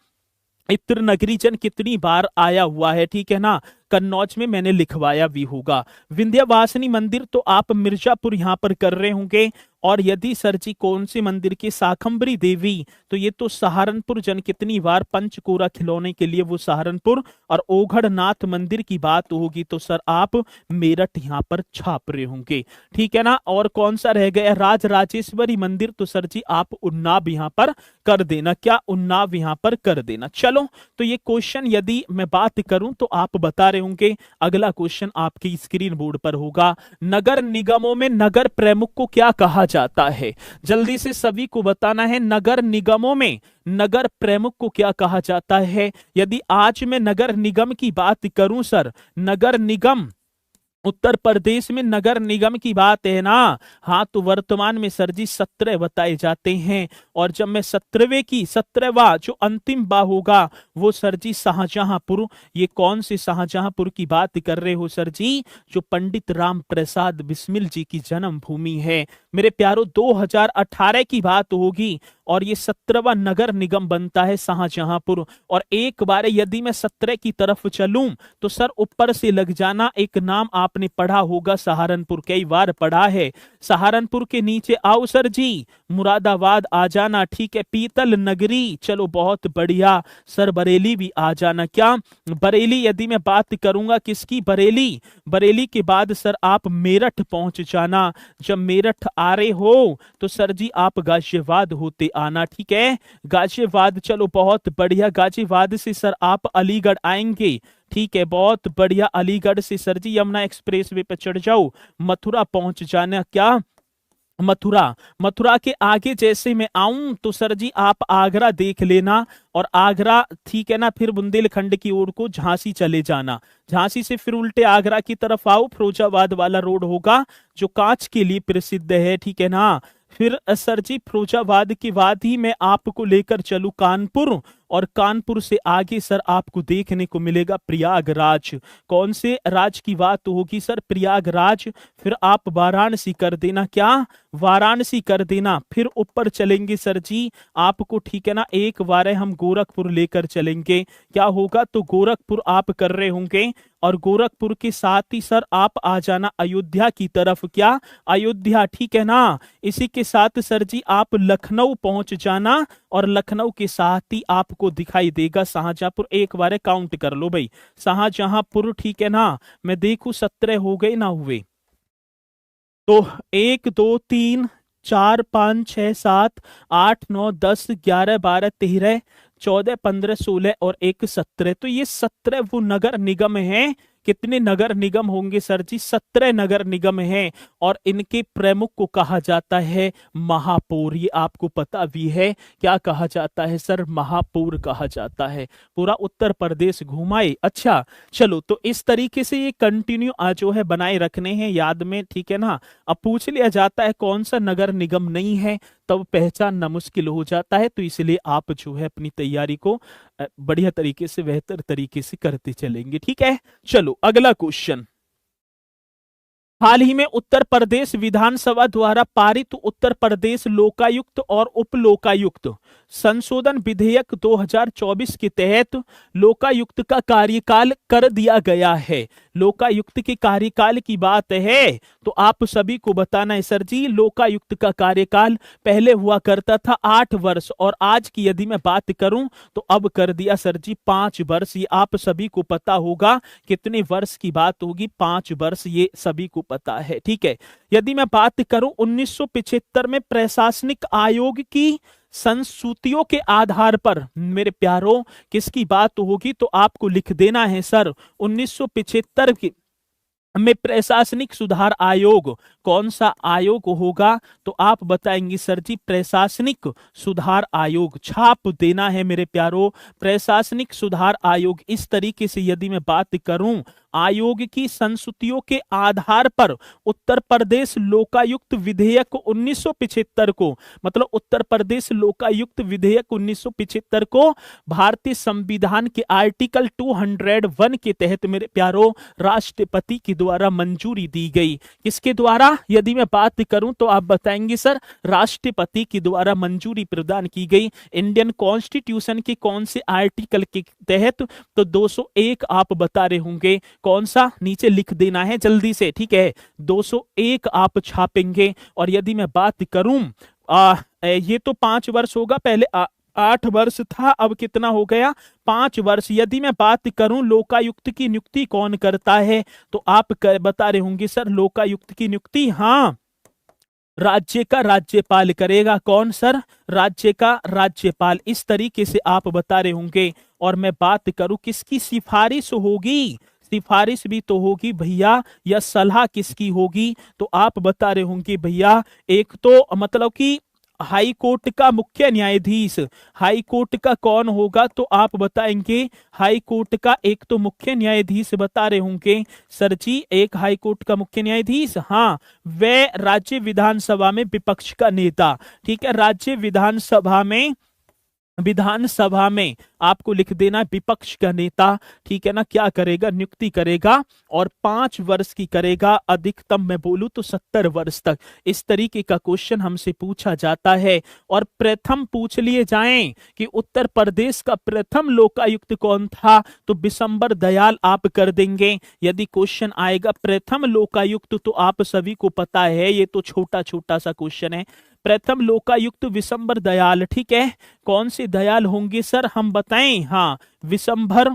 इत्र नगरी जन कितनी बार आया हुआ है, ठीक है ना? कन्नौज में मैंने लिखवाया भी होगा। विंध्यवासिनी मंदिर तो आप मिर्जापुर यहां पर कर रहे होंगे। और यदि सर जी कौन से मंदिर की? शाकंभरी देवी, तो ये तो सहारनपुर जन कितनी बार पंचकोरा खिलौने के लिए वो सहारनपुर। और ओघड़नाथ मंदिर की बात होगी तो सर आप मेरठ यहां पर छाप रहे होंगे, ठीक है ना? और कौन सा रह गया? राज राजेश्वरी मंदिर, तो सर जी आप उन्नाव यहां पर कर देना। क्या? उन्नाव यहां पर कर देना। चलो तो ये क्वेश्चन यदि मैं बात करूं तो आप बता रहे होंगे। अगला क्वेश्चन आपकी स्क्रीन बोर्ड पर होगा। नगर निगमों में नगर प्रमुख को क्या कहा जाता है? जल्दी से सभी को बताना है। नगर निगमों में नगर प्रमुख को क्या कहा जाता है? यदि आज मैं नगर निगम की बात करूं सर, नगर निगम उत्तर प्रदेश में नगर निगम की बात है ना, हाँ तो वर्तमान में सर जी 17 बताए जाते हैं। और जब मैं 17वां जो अंतिम बा होगा वो सर जी शाहजहांपुर। ये कौन से शाहजहांपुर की बात कर रहे हो सर जी? जो पंडित राम प्रसाद बिस्मिल जी की जन्मभूमि है मेरे प्यारों। 2018 की बात होगी और ये 17वां नगर निगम बनता है शाहजहांपुर। और एक बार यदि मैं 17 की तरफ चलूं तो सर ऊपर से लग जाना, एक नाम आपने पढ़ा होगा सहारनपुर, कई बार पढ़ा है। सहारनपुर के नीचे आओ सर जी, मुरादाबाद आ जाना, ठीक है? पीतल नगरी, चलो बहुत बढ़िया। सर बरेली भी आ जाना। क्या? बरेली यदि मैं बात करूंगा किसकी? बरेली। बरेली के बाद सर आप मेरठ पहुंच जाना। जब मेरठ आ रहे हो तो सर जी आप गाजियाबाद होते आना, ठीक है? गाजियाबाद, चलो बहुत बढ़िया। गाजियाबाद से सर आप अलीगढ़ आएंगे, ठीक है? बहुत बढ़िया। अलीगढ़ से सर जी यमुना एक्सप्रेस वे पे चढ़ जाओ, मथुरा पहुंच जाना। क्या? मथुरा। मथुरा के आगे जैसे मैं आऊं तो सर जी आप आगरा देख लेना, और आगरा ठीक है ना, फिर बुंदेलखंड की ओर को झांसी चले जाना। झांसी से फिर उल्टे आगरा की तरफ आओ, फिरोजाबाद वाला रोड होगा जो कांच के लिए प्रसिद्ध है, ठीक है ना। फिर सर जी फिरोजाबाद के बाद ही मैं आपको लेकर चलूं कानपुर, और कानपुर से आगे सर आपको देखने को मिलेगा प्रयागराज। कौन से राज की बात होगी सर? प्रयागराज। फिर आप वाराणसी कर देना, क्या वाराणसी कर देना। फिर ऊपर चलेंगे सर जी आपको, ठीक है ना, एक बार हम गोरखपुर लेकर चलेंगे। क्या होगा? तो गोरखपुर आप कर रहे होंगे, और गोरखपुर के साथ ही सर आप आ जाना अयोध्या की तरफ। क्या? अयोध्या, ठीक है ना। इसी के साथ सर जी आप लखनऊ पहुंच जाना, और लखनऊ के साथ ही आपको दिखाई देगा शाहजहांपुर। एक बार काउंट कर लो भाई, शाहजहांपुर, ठीक है ना। मैं देखूं 17 हो गए ना हुए, तो 1 2 3 4 5 6 7 8 9 10 11 12 13 14 15 16 और 1 17। तो ये 17 वो नगर निगम हैं। कितने नगर निगम होंगे सर जी? 17 नगर निगम हैं, और इनके प्रमुख को कहा जाता है महापौर। ये आपको पता भी है, क्या कहा जाता है सर? महापौर कहा जाता है। पूरा उत्तर प्रदेश घुमाए। अच्छा चलो, तो इस तरीके से ये कंटिन्यू जो है बनाए रखने हैं याद में, ठीक है ना। अब पूछ लिया जाता है कौन सा नगर निगम नहीं है, तब पहचानना मुश्किल हो जाता है। तो इसलिए आप जो है अपनी तैयारी को बढ़िया तरीके से, बेहतर तरीके से करते चलेंगे, ठीक है। चलो अगला क्वेश्चन। हाल ही में उत्तर प्रदेश विधानसभा द्वारा पारित उत्तर प्रदेश लोकायुक्त और उप लोकायुक्त संशोधन विधेयक 2024 के तहत लोकायुक्त का कार्यकाल कर दिया गया है। लोकायुक्त के कार्यकाल की बात है तो आप सभी को बताना है सर जी, लोकायुक्त का कार्यकाल पहले हुआ करता था 8 वर्ष, और आज की यदि मैं बात करूं तो अब कर दिया सर जी 5 वर्ष। ये आप सभी को पता होगा कितने वर्ष की बात होगी, 5 वर्ष, ये सभी को पता है, ठीक है। यदि मैं बात करूं 1975 में प्रशासनिक आयोग की संस्तुतियों के आधार पर, मेरे प्यारों किसकी बात होगी तो आपको लिख देना है सर 1975 की में प्रशासनिक सुधार आयोग। कौन सा आयोग होगा तो आप बताएंगे सर जी प्रशासनिक सुधार आयोग। छाप देना है मेरे प्यारों, प्रशासनिक सुधार आयोग। इस तरीके से यदि मैं बात करूं आयोग की संस्तुतियों के आधार पर उत्तर प्रदेश लोकायुक्त विधेयक 1975 को, मतलब उत्तर प्रदेश लोकायुक्त विधेयक 1975 को भारतीय संविधान के आर्टिकल 201 के तहत मेरे प्यारों राष्ट्रपति के द्वारा मंजूरी दी गई। किसके द्वारा? यदि मैं बात करूं तो आप बताएंगे सर राष्ट्रपति के द्वारा मंजूरी प्रदान की गई। इंडियन कॉन्स्टिट्यूशन के कौन से आर्टिकल के तहत? तो 201 आप बता रहे होंगे। कौन सा? नीचे लिख देना है जल्दी से, ठीक है। 201 आप छापेंगे। और यदि मैं बात करूं ये तो 5 वर्ष होगा, पहले 8 वर्ष था, अब कितना हो गया? 5 वर्ष। यदि मैं बात करूं लोकायुक्त की नियुक्ति कौन करता है तो आप बता रहे होंगे सर लोकायुक्त की नियुक्ति, हाँ, राज्य का राज्यपाल करेगा। कौन सर? राज्य का राज्यपाल। इस तरीके से आप बता रहे होंगे। और मैं बात करूं किसकी सिफारिश होगी, सिफारिश भी तो होगी भैया, या सलाह किसकी होगी तो आप बता रहे होंगे भैया एक तो मतलब कि हाई कोर्ट का मुख्य न्यायाधीश। हाई कोर्ट का कौन होगा तो आप बताएंगे हाई कोर्ट का एक तो मुख्य न्यायाधीश बता रहे होंगे सर जी, एक हाई कोर्ट का मुख्य न्यायाधीश, हाँ, वे राज्य विधानसभा में विपक्ष का नेता, ठीक है। राज्य विधानसभा में आपको लिख देना विपक्ष का नेता, ठीक है ना। क्या करेगा? नियुक्ति करेगा, और 5 वर्ष की करेगा, अधिकतम मैं बोलूं तो 70 वर्ष तक। इस तरीके का क्वेश्चन हमसे पूछा जाता है। और प्रथम पूछ लिए जाएं कि उत्तर प्रदेश का प्रथम लोकायुक्त कौन था तो बिशंबर दयाल आप कर देंगे। यदि क्वेश्चन आएगा प्रथम लोकायुक्त तो आप सभी को पता है ये तो छोटा छोटा सा क्वेश्चन है। प्रथम लोकायुक्त विशंबर दयाल, ठीक है। कौन से दयाल होंगे सर हम बताएं? हाँ, विशंबर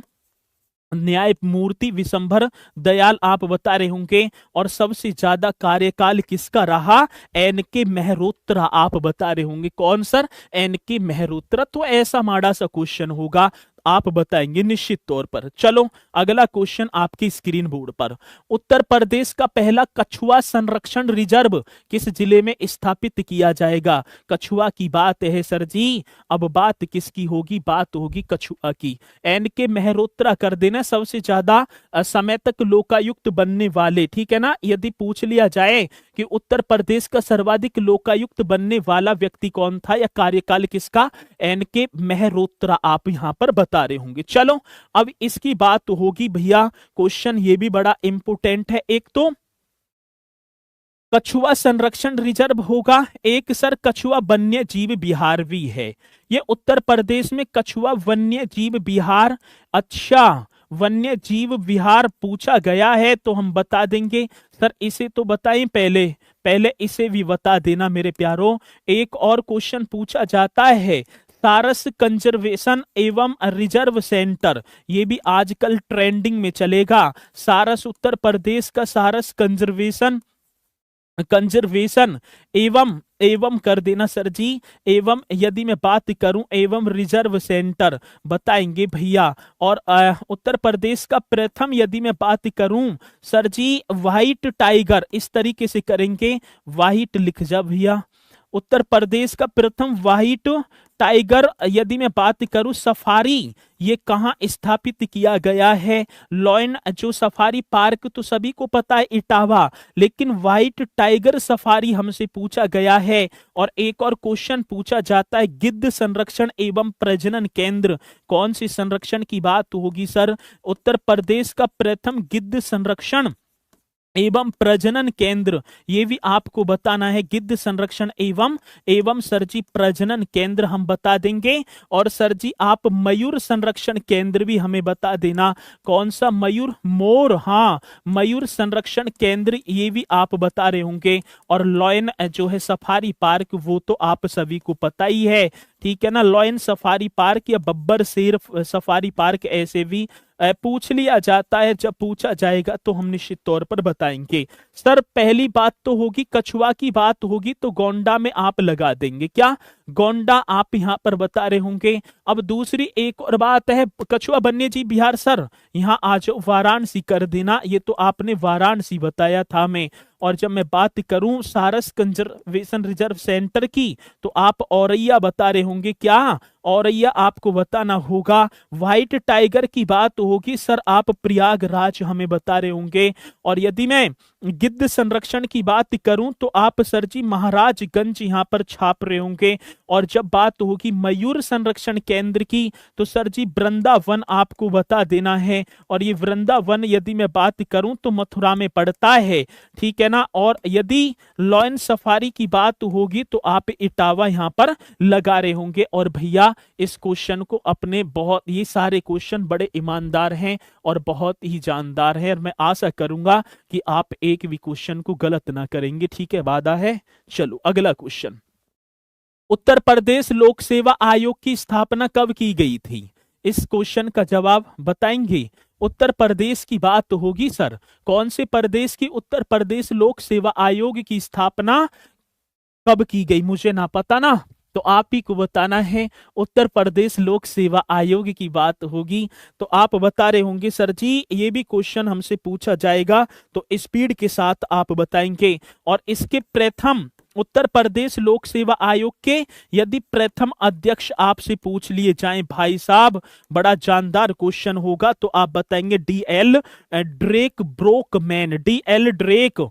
न्यायमूर्ति विशंबर दयाल आप बता रहे होंगे। और सबसे ज्यादा कार्यकाल किसका रहा? एन.के. मेहरोत्रा आप बता रहे होंगे। कौन सर? एन.के. मेहरोत्रा। तो ऐसा माड़ा सा क्वेश्चन होगा, आप बताएंगे निश्चित तौर पर। चलो अगला क्वेश्चन आपकी स्क्रीन बोर्ड पर। उत्तर प्रदेश का पहला कछुआ संरक्षण रिजर्व किस जिले में स्थापित किया जाएगा? कछुआ की बात है सर जी। अब बात किसकी होगी? बात होगी कछुआ की। एन के मेहरोत्रा कर देना सबसे ज्यादा समय तक लोकायुक्त बनने वाले, ठीक है ना। यदि पूछ लिया जाए कि उत्तर प्रदेश का सर्वाधिक लोकायुक्त बनने वाला व्यक्ति कौन था या कार्यकाल किसका, एन के मेहरोत्रा आप यहां पर बता रहे होंगे। चलो अब इसकी बात होगी भैया, क्वेश्चन ये भी बड़ा इंपोर्टेंट है। एक तो कछुआ संरक्षण रिजर्व होगा, एक सर कछुआ वन्य जीव विहार भी है। ये उत्तर प्रदेश में कछुआ वन्य जीव विहार, अच्छा वन्य जीव विहार पूछा गया है तो हम बता देंगे सर। इसे तो बताएं पहले, पहले इसे भी बता देना मेरे प्यारों। एक और क्वेश्चन पूछा जाता है सारस कंजर्वेशन एवं रिजर्व सेंटर, ये भी आजकल ट्रेंडिंग में चलेगा। सारस उत्तर प्रदेश का सारस कंजर्वेशन एवं एवं कर देना सर जी। एवं यदि मैं बात करूं एवं रिजर्व सेंटर बताएंगे भैया। और उत्तर प्रदेश का प्रथम यदि मैं बात करूं सर जी व्हाइट टाइगर, इस तरीके से करेंगे, व्हाइट लिख जा भैया। उत्तर प्रदेश का प्रथम व्हाइट टाइगर यदि मैं बात करूं सफारी, ये कहां स्थापित किया गया है? लॉयन जो सफारी पार्क तो सभी को पता है इटावा, लेकिन व्हाइट टाइगर सफारी हमसे पूछा गया है। और एक और क्वेश्चन पूछा जाता है गिद्ध संरक्षण एवं प्रजनन केंद्र, कौन सी संरक्षण की बात होगी सर? उत्तर प्रदेश का प्रथम गिद्ध संरक्षण एवं प्रजनन केंद्र, ये भी आपको बताना है। गिद्ध संरक्षण एवं सर जी प्रजनन केंद्र हम बता देंगे। और सर जी आप मयूर संरक्षण केंद्र भी हमें बता देना, कौन सा? मयूर, मोर, हाँ मयूर संरक्षण केंद्र ये भी आप बता रहे होंगे। और लॉयन जो है सफारी पार्क वो तो आप सभी को पता ही है, ठीक है ना। लॉयन सफारी पार्क या बब्बर शेर सफारी पार्क ऐसे भी पूछ लिया जाता है। जब पूछा जाएगा तो हम निश्चित तौर पर बताएंगे। सर पहली बात तो होगी कछुआ की बात होगी तो गोंडा में आप लगा देंगे, क्या गोंडा आप यहां पर बता रहे होंगे। अब दूसरी एक और बात है कछुआ वन्य जीव विहार, सर यहां आ जाओ वाराणसी कर देना, ये तो आपने वाराणसी बताया था मैं। और जब मैं बात करूं सारस कंजर्वेशन रिजर्व सेंटर की तो आप औरैया बता रहे होंगे, क्या औरैया आपको बताना होगा। व्हाइट टाइगर की बात होगी सर आप प्रयागराज हमें बता रहे होंगे। और यदि मैं गिद्ध संरक्षण की बात करूं तो आप सर जी महाराजगंज यहां पर छाप रहे होंगे। और जब बात होगी मयूर संरक्षण केंद्र की तो सर जी वृंदावन आपको बता देना है। और ये वृंदावन यदि मैं बात करूं तो मथुरा में पड़ता है, ठीक है ना। और यदि लॉयन सफारी की बात होगी तो आप इटावा यहां पर लगा रहे होंगे। और भैया इस क्वेश्चन को अपने बहुत, ये सारे क्वेश्चन बड़े ईमानदार हैं और बहुत ही जानदार हैं और मैं आशा करूंगा कि आप एक भी क्वेश्चन को गलत ना करेंगे, ठीक है, वादा है। चलो अगला क्वेश्चन, उत्तर प्रदेश लोक सेवा आयोग की स्थापना कब की गई थी? इस क्वेश्चन का जवाब बताएंगे। उत्तर प्रदेश की बात होगी सर, कौन से प्रदेश की? उत्तर प्रदेश लोक सेवा आयोग की स्थापना कब की गई? मुझे ना पता ना, तो आप ही को बताना है। उत्तर प्रदेश लोक सेवा आयोग की बात होगी तो आप बता रहे होंगे सर जी ये भी क्वेश्चन हमसे पूछा जाएगा तो स्पीड के साथ आप बताएंगे। और इसके प्रथम उत्तर प्रदेश लोक सेवा आयोग के यदि प्रथम अध्यक्ष आपसे पूछ लिए जाएं भाई साहब, बड़ा जानदार क्वेश्चन होगा तो आप बताएंगे DL ड्रेक ब्रोकमैन, DL ड्रेक,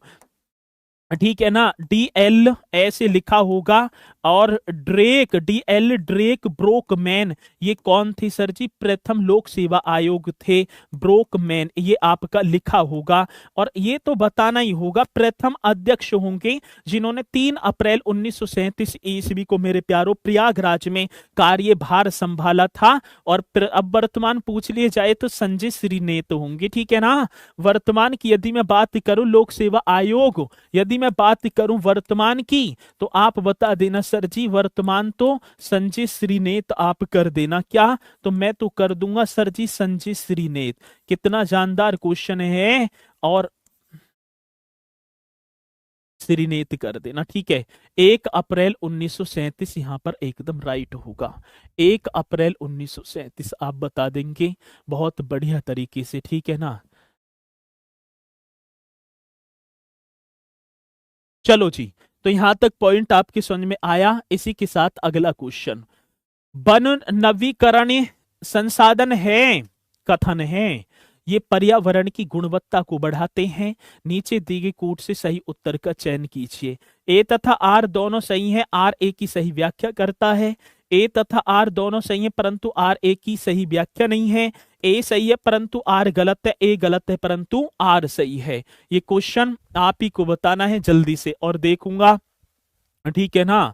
ठीक है ना। DL ऐसे लिखा होगा और ड्रेक, DL ड्रेक ब्रोकमैन, ये कौन थे सर जी? प्रथम लोक सेवा आयोग थे ब्रोकमैन, ये आपका लिखा होगा। और ये तो बताना ही होगा प्रथम अध्यक्ष होंगे जिन्होंने 3 अप्रैल 1937 ईस्वी को मेरे प्यारों प्रयागराज में कार्यभार संभाला था। और अब वर्तमान पूछ लिए जाए तो संजय श्रीनेत होंगे, ठीक है ना। वर्तमान की यदि मैं बात करूं लोक सेवा आयोग, यदि मैं बात करूं वर्तमान की तो आप बता देना सर जी वर्तमान तो संजय श्रीनेत आप कर देना, क्या? तो मैं तो कर दूंगा सर जी संजय श्रीनेत। कितना जानदार क्वेश्चन है। और श्रीनेत कर देना। ठीक है, 1 अप्रैल 1937 यहां पर एकदम राइट होगा। 1 अप्रैल 1937 आप बता देंगे बहुत बढ़िया तरीके से। ठीक है ना, चलो जी, तो यहां तक पॉइंट आपके समझ में आया। इसी के साथ अगला क्वेश्चन, वन नवीकरणीय संसाधन है, कथन है, ये पर्यावरण की गुणवत्ता को बढ़ाते हैं। नीचे दी गई कूट से सही उत्तर का चयन कीजिए। ए तथा आर दोनों सही है, आर ए की सही व्याख्या करता है। ए तथा आर दोनों सही है परंतु आर ए की सही व्याख्या नहीं है। ए सही है परंतु आर गलत है, ए गलत है परंतु आर सही है। ये क्वेश्चन आप ही को बताना है जल्दी से, और देखूंगा ठीक है ना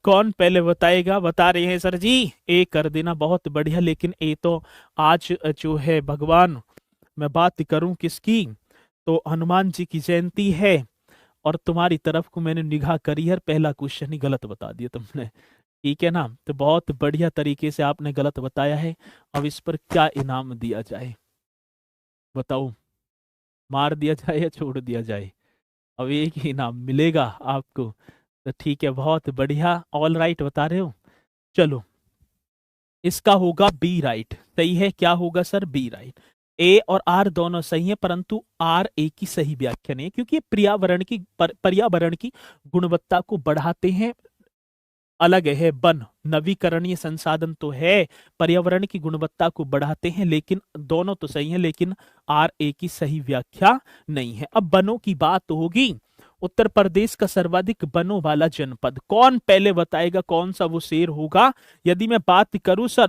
कौन पहले बताएगा। बता रहे हैं सर जी, ए कर देना, बहुत बढ़िया। लेकिन ए तो आज जो है भगवान, मैं बात करूं किसकी, तो हनुमान जी की जयंती है, और तुम्हारी तरफ को मैंने निगाह करी है, पहला क्वेश्चन ही गलत बता दिया तुमने। ठीक है ना, तो बहुत बढ़िया तरीके से आपने गलत बताया है। अब इस पर क्या इनाम दिया जाए बताओ, मार दिया जाए या छोड़ दिया जाए? अब एक ही इनाम मिलेगा आपको। तो ठीक है, बहुत बढ़िया, ऑल राइट बता रहे हो। चलो, इसका होगा बी राइट। सही है, क्या होगा सर? B right. ए और आर दोनों सही है परंतु आर ए की सही व्याख्या नहीं है, क्योंकि ये पर्यावरण की गुणवत्ता को बढ़ाते हैं। अलग है, वन नवीकरणीय संसाधन तो है, पर्यावरण की गुणवत्ता को बढ़ाते हैं, लेकिन दोनों तो सही है, लेकिन आर ए की सही व्याख्या नहीं है। अब वनों की बात होगी। उत्तर प्रदेश का सर्वाधिक वनों वाला जनपद, कौन पहले बताएगा कौन सा वो शेर होगा? यदि मैं बात करूं सर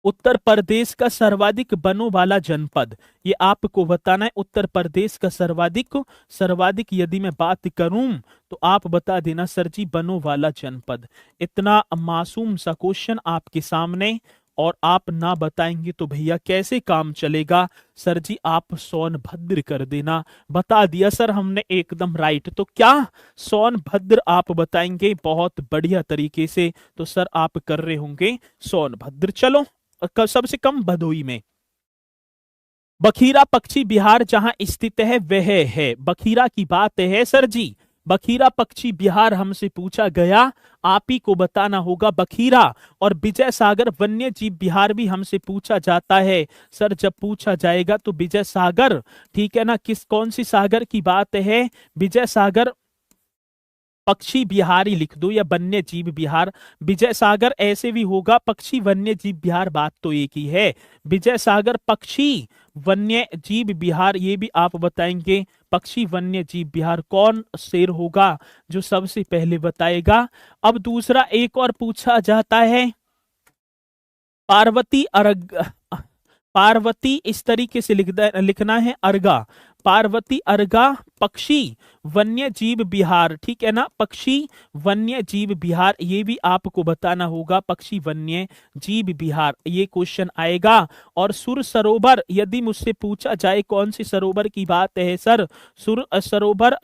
उत्तर प्रदेश का सर्वाधिक वनों वाला जनपद, ये आपको बताना है। उत्तर प्रदेश का सर्वाधिक यदि मैं बात करूं तो आप बता देना सर जी, वनों वाला जनपद। इतना मासूम सा क्वेश्चन आपके सामने, और आप ना बताएंगे तो भैया कैसे काम चलेगा? सर जी आप सोनभद्र कर देना। बता दिया सर हमने, एकदम राइट। तो क्या सोनभद्र आप बताएंगे? बहुत बढ़िया तरीके से। तो सर आप कर रहे होंगे सोनभद्र। चलो, सबसे कम भदोई में। बखीरा पक्षी बिहार जहां स्थित है वह है, बखीरा की बात है सर जी। बखीरा पक्षी बिहार हमसे पूछा गया, आप ही को बताना होगा बखीरा। और विजय सागर वन्य जीव बिहार भी हमसे पूछा जाता है। सर जब पूछा जाएगा तो विजय सागर, ठीक है ना, कौन सी सागर की बात है? विजय सागर पक्षी बिहार ही लिख दो, या वन्य जीव बिहार। विजय सागर ऐसे भी होगा, पक्षी वन्य जीव बिहार बात तो एक ही है। विजय सागर पक्षी वन्य जीव बिहार, ये भी आप बताएंगे। पक्षी वन्य जीव बिहार कौन शेर होगा जो सबसे पहले बताएगा? अब दूसरा एक और पूछा जाता है, पार्वती अर्ग, पार्वती इस तरीके से लिखना है, अर्गा। पार्वती अर्गा पक्षी वन्य जीव बिहार, ठीक है ना, पक्षी वन्य जीव बिहार, ये भी आपको बताना होगा। पक्षी वन्य जीव बिहार, ये क्वेश्चन आएगा। और सुर सरोवर, यदि मुझसे पूछा जाए कौन सी सरोवर की बात है सर, सुर सरोवर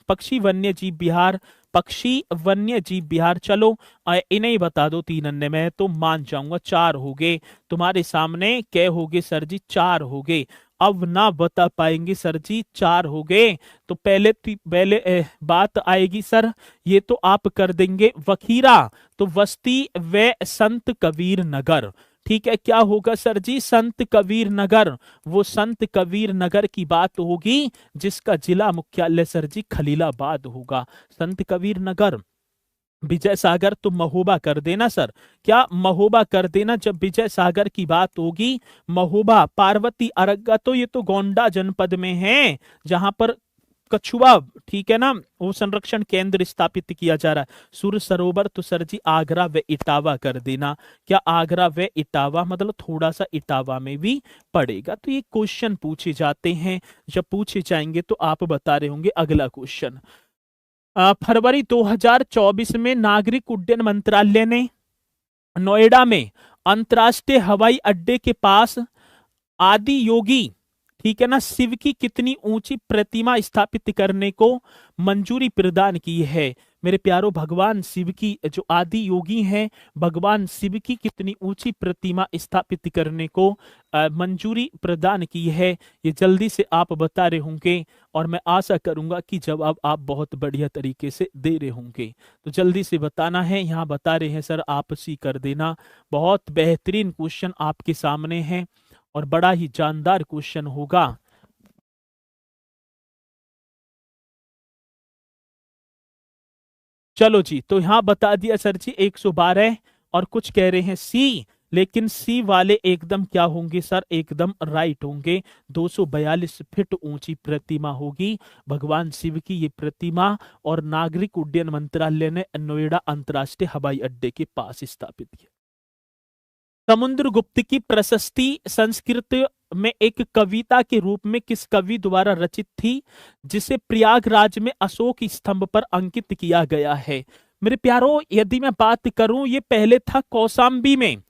पक्षी वन्य जीव बिहार, पक्षी वन्य जीव बिहार। चलो इन्हें ही बता दो, 3 अन्य में तो मान जाऊंगा। 4 हो गए तुम्हारे सामने, क्या हो गए सर जी? 4 हो गए। अब ना बता पाएंगे सर जी, 4 हो गए तो पहले बात आएगी सर, ये तो आप कर देंगे वखीरा, तो वस्ती व संत कबीर नगर। ठीक है, क्या होगा सर जी? संत कबीर नगर। वो संत कबीर नगर की बात होगी जिसका जिला मुख्यालय सर जी खलीलाबाद होगा, संत कबीर नगर। विजय सागर तो महोबा कर देना सर, क्या महोबा कर देना जब विजय सागर की बात होगी, महोबा। पार्वती अरग्गा तो ये तो गोंडा जनपद में है, जहां पर कछुआ, ठीक है ना, वो संरक्षण केंद्र स्थापित किया जा रहा है। सुर सरोवर तो सर जी आगरा व इटावा कर देना। क्या आगरा व इटावा, मतलब थोड़ा सा इटावा में भी पड़ेगा। तो ये क्वेश्चन पूछे जाते हैं, जब पूछे जाएंगे तो आप बता रहे होंगे। अगला क्वेश्चन, फरवरी 2024 में नागरिक उड्डयन मंत्रालय ने नोएडा में अंतर्राष्ट्रीय हवाई अड्डे के पास आदि योगी, ठीक है ना, शिव की कितनी ऊंची प्रतिमा स्थापित करने को मंजूरी प्रदान की है? मेरे प्यारो भगवान शिव की जो आदि योगी हैं, भगवान शिव की कितनी ऊंची प्रतिमा स्थापित करने को मंजूरी प्रदान की है, ये जल्दी से आप बता रहे होंगे और मैं आशा करूंगा कि जवाब आप बहुत बढ़िया तरीके से दे रहे होंगे। तो जल्दी से बताना है, यहाँ बता रहे हैं सर आप सी कर देना। बहुत बेहतरीन क्वेश्चन आपके सामने है और बड़ा ही जानदार क्वेश्चन होगा। चलो जी, तो यहां बता दिया सर जी 112 और कुछ कह रहे हैं सी, लेकिन सी वाले एकदम क्या होंगे सर, एकदम राइट होंगे। 242 फीट ऊंची प्रतिमा होगी भगवान शिव की ये प्रतिमा, और नागरिक उड्डयन मंत्रालय ने नोएडा अंतर्राष्ट्रीय हवाई अड्डे के पास स्थापित किया। समुद्रगुप्त की प्रशस्ति संस्कृत में एक कविता के रूप में किस कवि द्वारा रचित थी, जिसे प्रयागराज में अशोक स्तंभ पर अंकित किया गया है? मेरे प्यारो, यदि मैं बात करूं, ये पहले था कौशाम्बी में।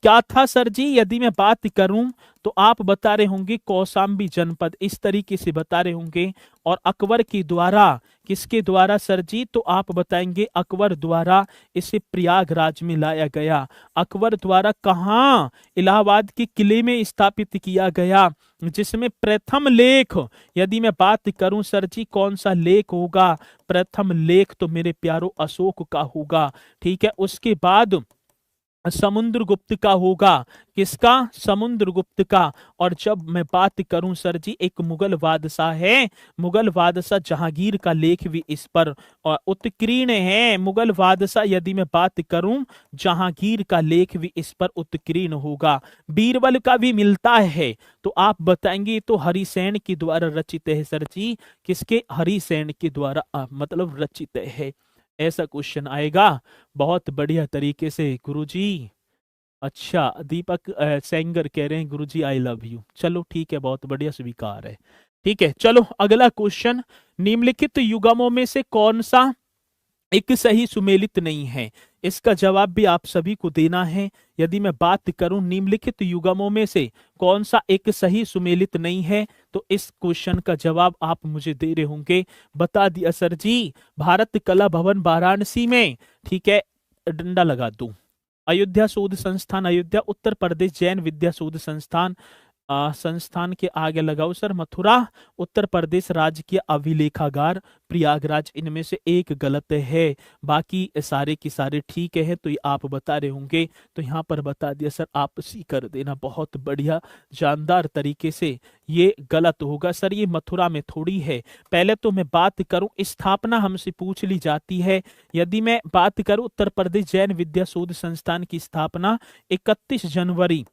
क्या था सर जी? यदि मैं बात करूं तो आप बता रहे होंगे कौशाम्बी जनपद, इस तरीके से बता रहे होंगे। और अकबर के द्वारा, किसके द्वारा सर जी? तो आप बताएंगे अकबर द्वारा इसे प्रयागराज में लाया गया। अकबर द्वारा कहाँ? इलाहाबाद के किले में स्थापित किया गया, जिसमें प्रथम लेख, यदि मैं बात करूं सर जी कौन सा लेख होगा, प्रथम लेख तो मेरे प्यारो अशोक का होगा। ठीक है, उसके बाद समुद्रगुप्त का होगा। किसका? समुद्रगुप्त का। और जब मैं बात करूं सर जी, एक मुगल बादशाह है, मुगल बादशाह जहांगीर का लेख भी इस पर उत्कीर्ण है। मुगल बादशाह, यदि मैं बात करूं, जहांगीर का लेख भी इस पर उत्कीर्ण होगा। बीरबल का भी मिलता है, तो आप बताएंगे तो हरिसेन के द्वारा रचित है सर जी। किसके? हरिसेन के द्वारा मतलब रचित है, ऐसा क्वेश्चन आएगा। बहुत बढ़िया तरीके से गुरुजी। अच्छा, दीपक सेंगर कह रहे हैं गुरुजी आई लव यू। चलो ठीक है, बहुत बढ़िया, स्वीकार है। ठीक है, चलो अगला क्वेश्चन, निम्नलिखित युग्मों में से कौन सा एक सही सुमेलित नहीं है? इसका जवाब भी आप सभी को देना है। यदि मैं बात करूं निम्नलिखित युग्मों में से कौन सा एक सही सुमेलित नहीं है, तो इस क्वेश्चन का जवाब आप मुझे दे रहे होंगे। बता दिया सर जी, भारत कला भवन वाराणसी में। ठीक है, डंडा लगा दूं। अयोध्या शोध संस्थान अयोध्या, उत्तर प्रदेश जैन विद्या शोध संस्थान संस्थान के आगे लगाओ सर मथुरा, उत्तर प्रदेश राजकीय अभिलेखागार प्रयागराज। इनमें से एक गलत है, बाकी सारे की सारे ठीक है। तो ये आप बता रहे होंगे, तो यहाँ पर बता दिया सर, आप सी कर देना। बहुत बढ़िया, जानदार तरीके से। ये गलत होगा सर, ये मथुरा में थोड़ी है। पहले तो मैं बात करूं, स्थापना हमसे पूछ ली जाती है। यदि मैं बात करूं, उत्तर प्रदेश जैन विद्या शोध संस्थान की स्थापना 31 जनवरी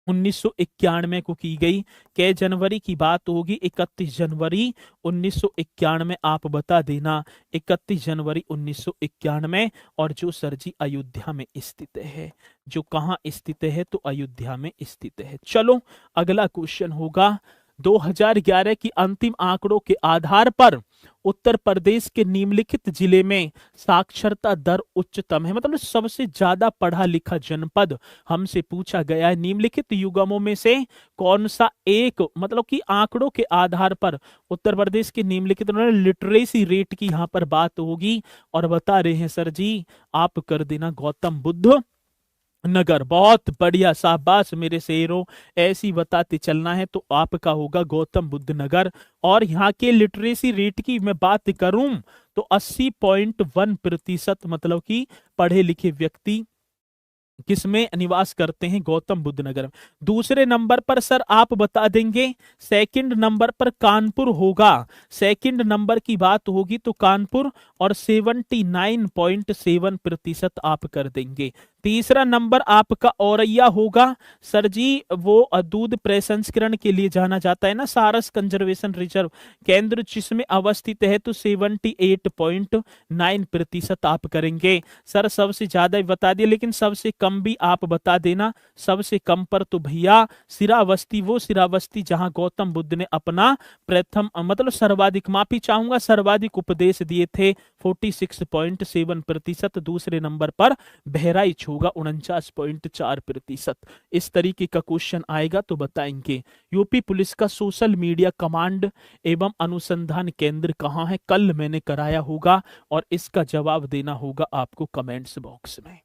1991 को की गई। कै जनवरी की बात होगी? 31 जनवरी 1991, आप बता देना 31 जनवरी 1991। और जो सर जी अयोध्या में स्थित है, जो कहाँ स्थित है? तो अयोध्या में स्थित है। चलो अगला क्वेश्चन होगा, 2011 की अंतिम आंकड़ों के आधार पर उत्तर प्रदेश के निम्नलिखित जिले में साक्षरता दर उच्चतम है, मतलब सबसे ज्यादा पढ़ा लिखा जनपद हमसे पूछा गया है। निम्नलिखित युग्मों में से कौन सा एक, मतलब कि आंकड़ों के आधार पर उत्तर प्रदेश के निम्नलिखित, लिटरेसी रेट की यहां पर बात होगी। और बता रहे हैं सर जी, आप कर देना गौतम बुद्ध नगर। बहुत बढ़िया, शाबाश मेरे शेरों, ऐसी बताते चलना है। तो आपका होगा गौतम बुद्ध नगर। और यहाँ के लिटरेसी रेट की मैं बात करूं तो 80.1%, मतलब कि पढ़े लिखे व्यक्ति किसमें निवास करते हैं? गौतम बुद्ध नगर में। दूसरे नंबर पर सर आप बता देंगे, सेकंड नंबर पर कानपुर होगा। सेकंड नंबर की बात होगी तो कानपुर, और 79.7% आप कर देंगे। तीसरा नंबर आपका औरैया होगा सर जी, वो दूध प्रसंस्करण के लिए जाना जाता है ना, सारस कंजर्वेशन रिजर्व केंद्र जिसमें अवस्थित है। तो 78.9% आप करेंगे। सर सबसे ज्यादा बता दिया, लेकिन सबसे कम भी आप बता देना। सबसे कम पर तो भैया सिरावस्ती, वो सिरावस्ती जहां गौतम बुद्ध ने अपना प्रथम, मतलब सर्वाधिक, माफी चाहूंगा, सर्वाधिक उपदेश दिए थे, 46.7%। दूसरे नंबर पर बहराइच होगा 49.4%। इस तरीके का क्वेश्चन आएगा तो बताएंगे। यूपी पुलिस का सोशल मीडिया कमांड एवं अनुसंधान केंद्र कहाँ है, कल मैंने कराया होगा और इसका जवाब देना होगा आपको कमेंट्स बॉक्स में।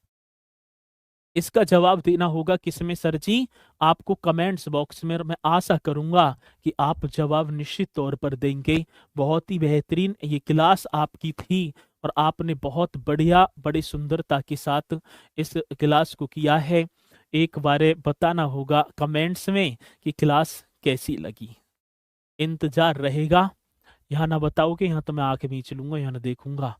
इसका जवाब देना होगा किसमें सर जी, आपको कमेंट्स बॉक्स में। मैं आशा करूंगा कि आप जवाब निश्चित तौर पर देंगे। बहुत ही बेहतरीन ये क्लास आपकी थी और आपने बहुत बढ़िया बड़ी सुंदरता के साथ इस क्लास को किया है। एक बार बताना होगा कमेंट्स में कि क्लास कैसी लगी। इंतजार रहेगा। यहाँ ना बताओगे, यहाँ तो मैं आके नीचे लूंगा, यहाँ ना देखूंगा,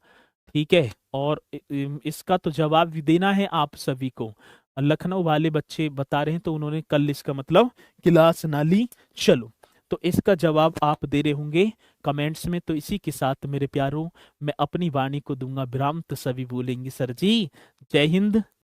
ठीक है। और इसका तो जवाब भी देना है आप सभी को। लखनऊ वाले बच्चे बता रहे हैं तो उन्होंने कल इसका मतलब क्लास ना ली। चलो, तो इसका जवाब आप दे रहे होंगे कमेंट्स में। तो इसी के साथ मेरे प्यारों मैं अपनी वाणी को दूंगा विराम। तो सभी बोलेंगे सर जी जय हिंद।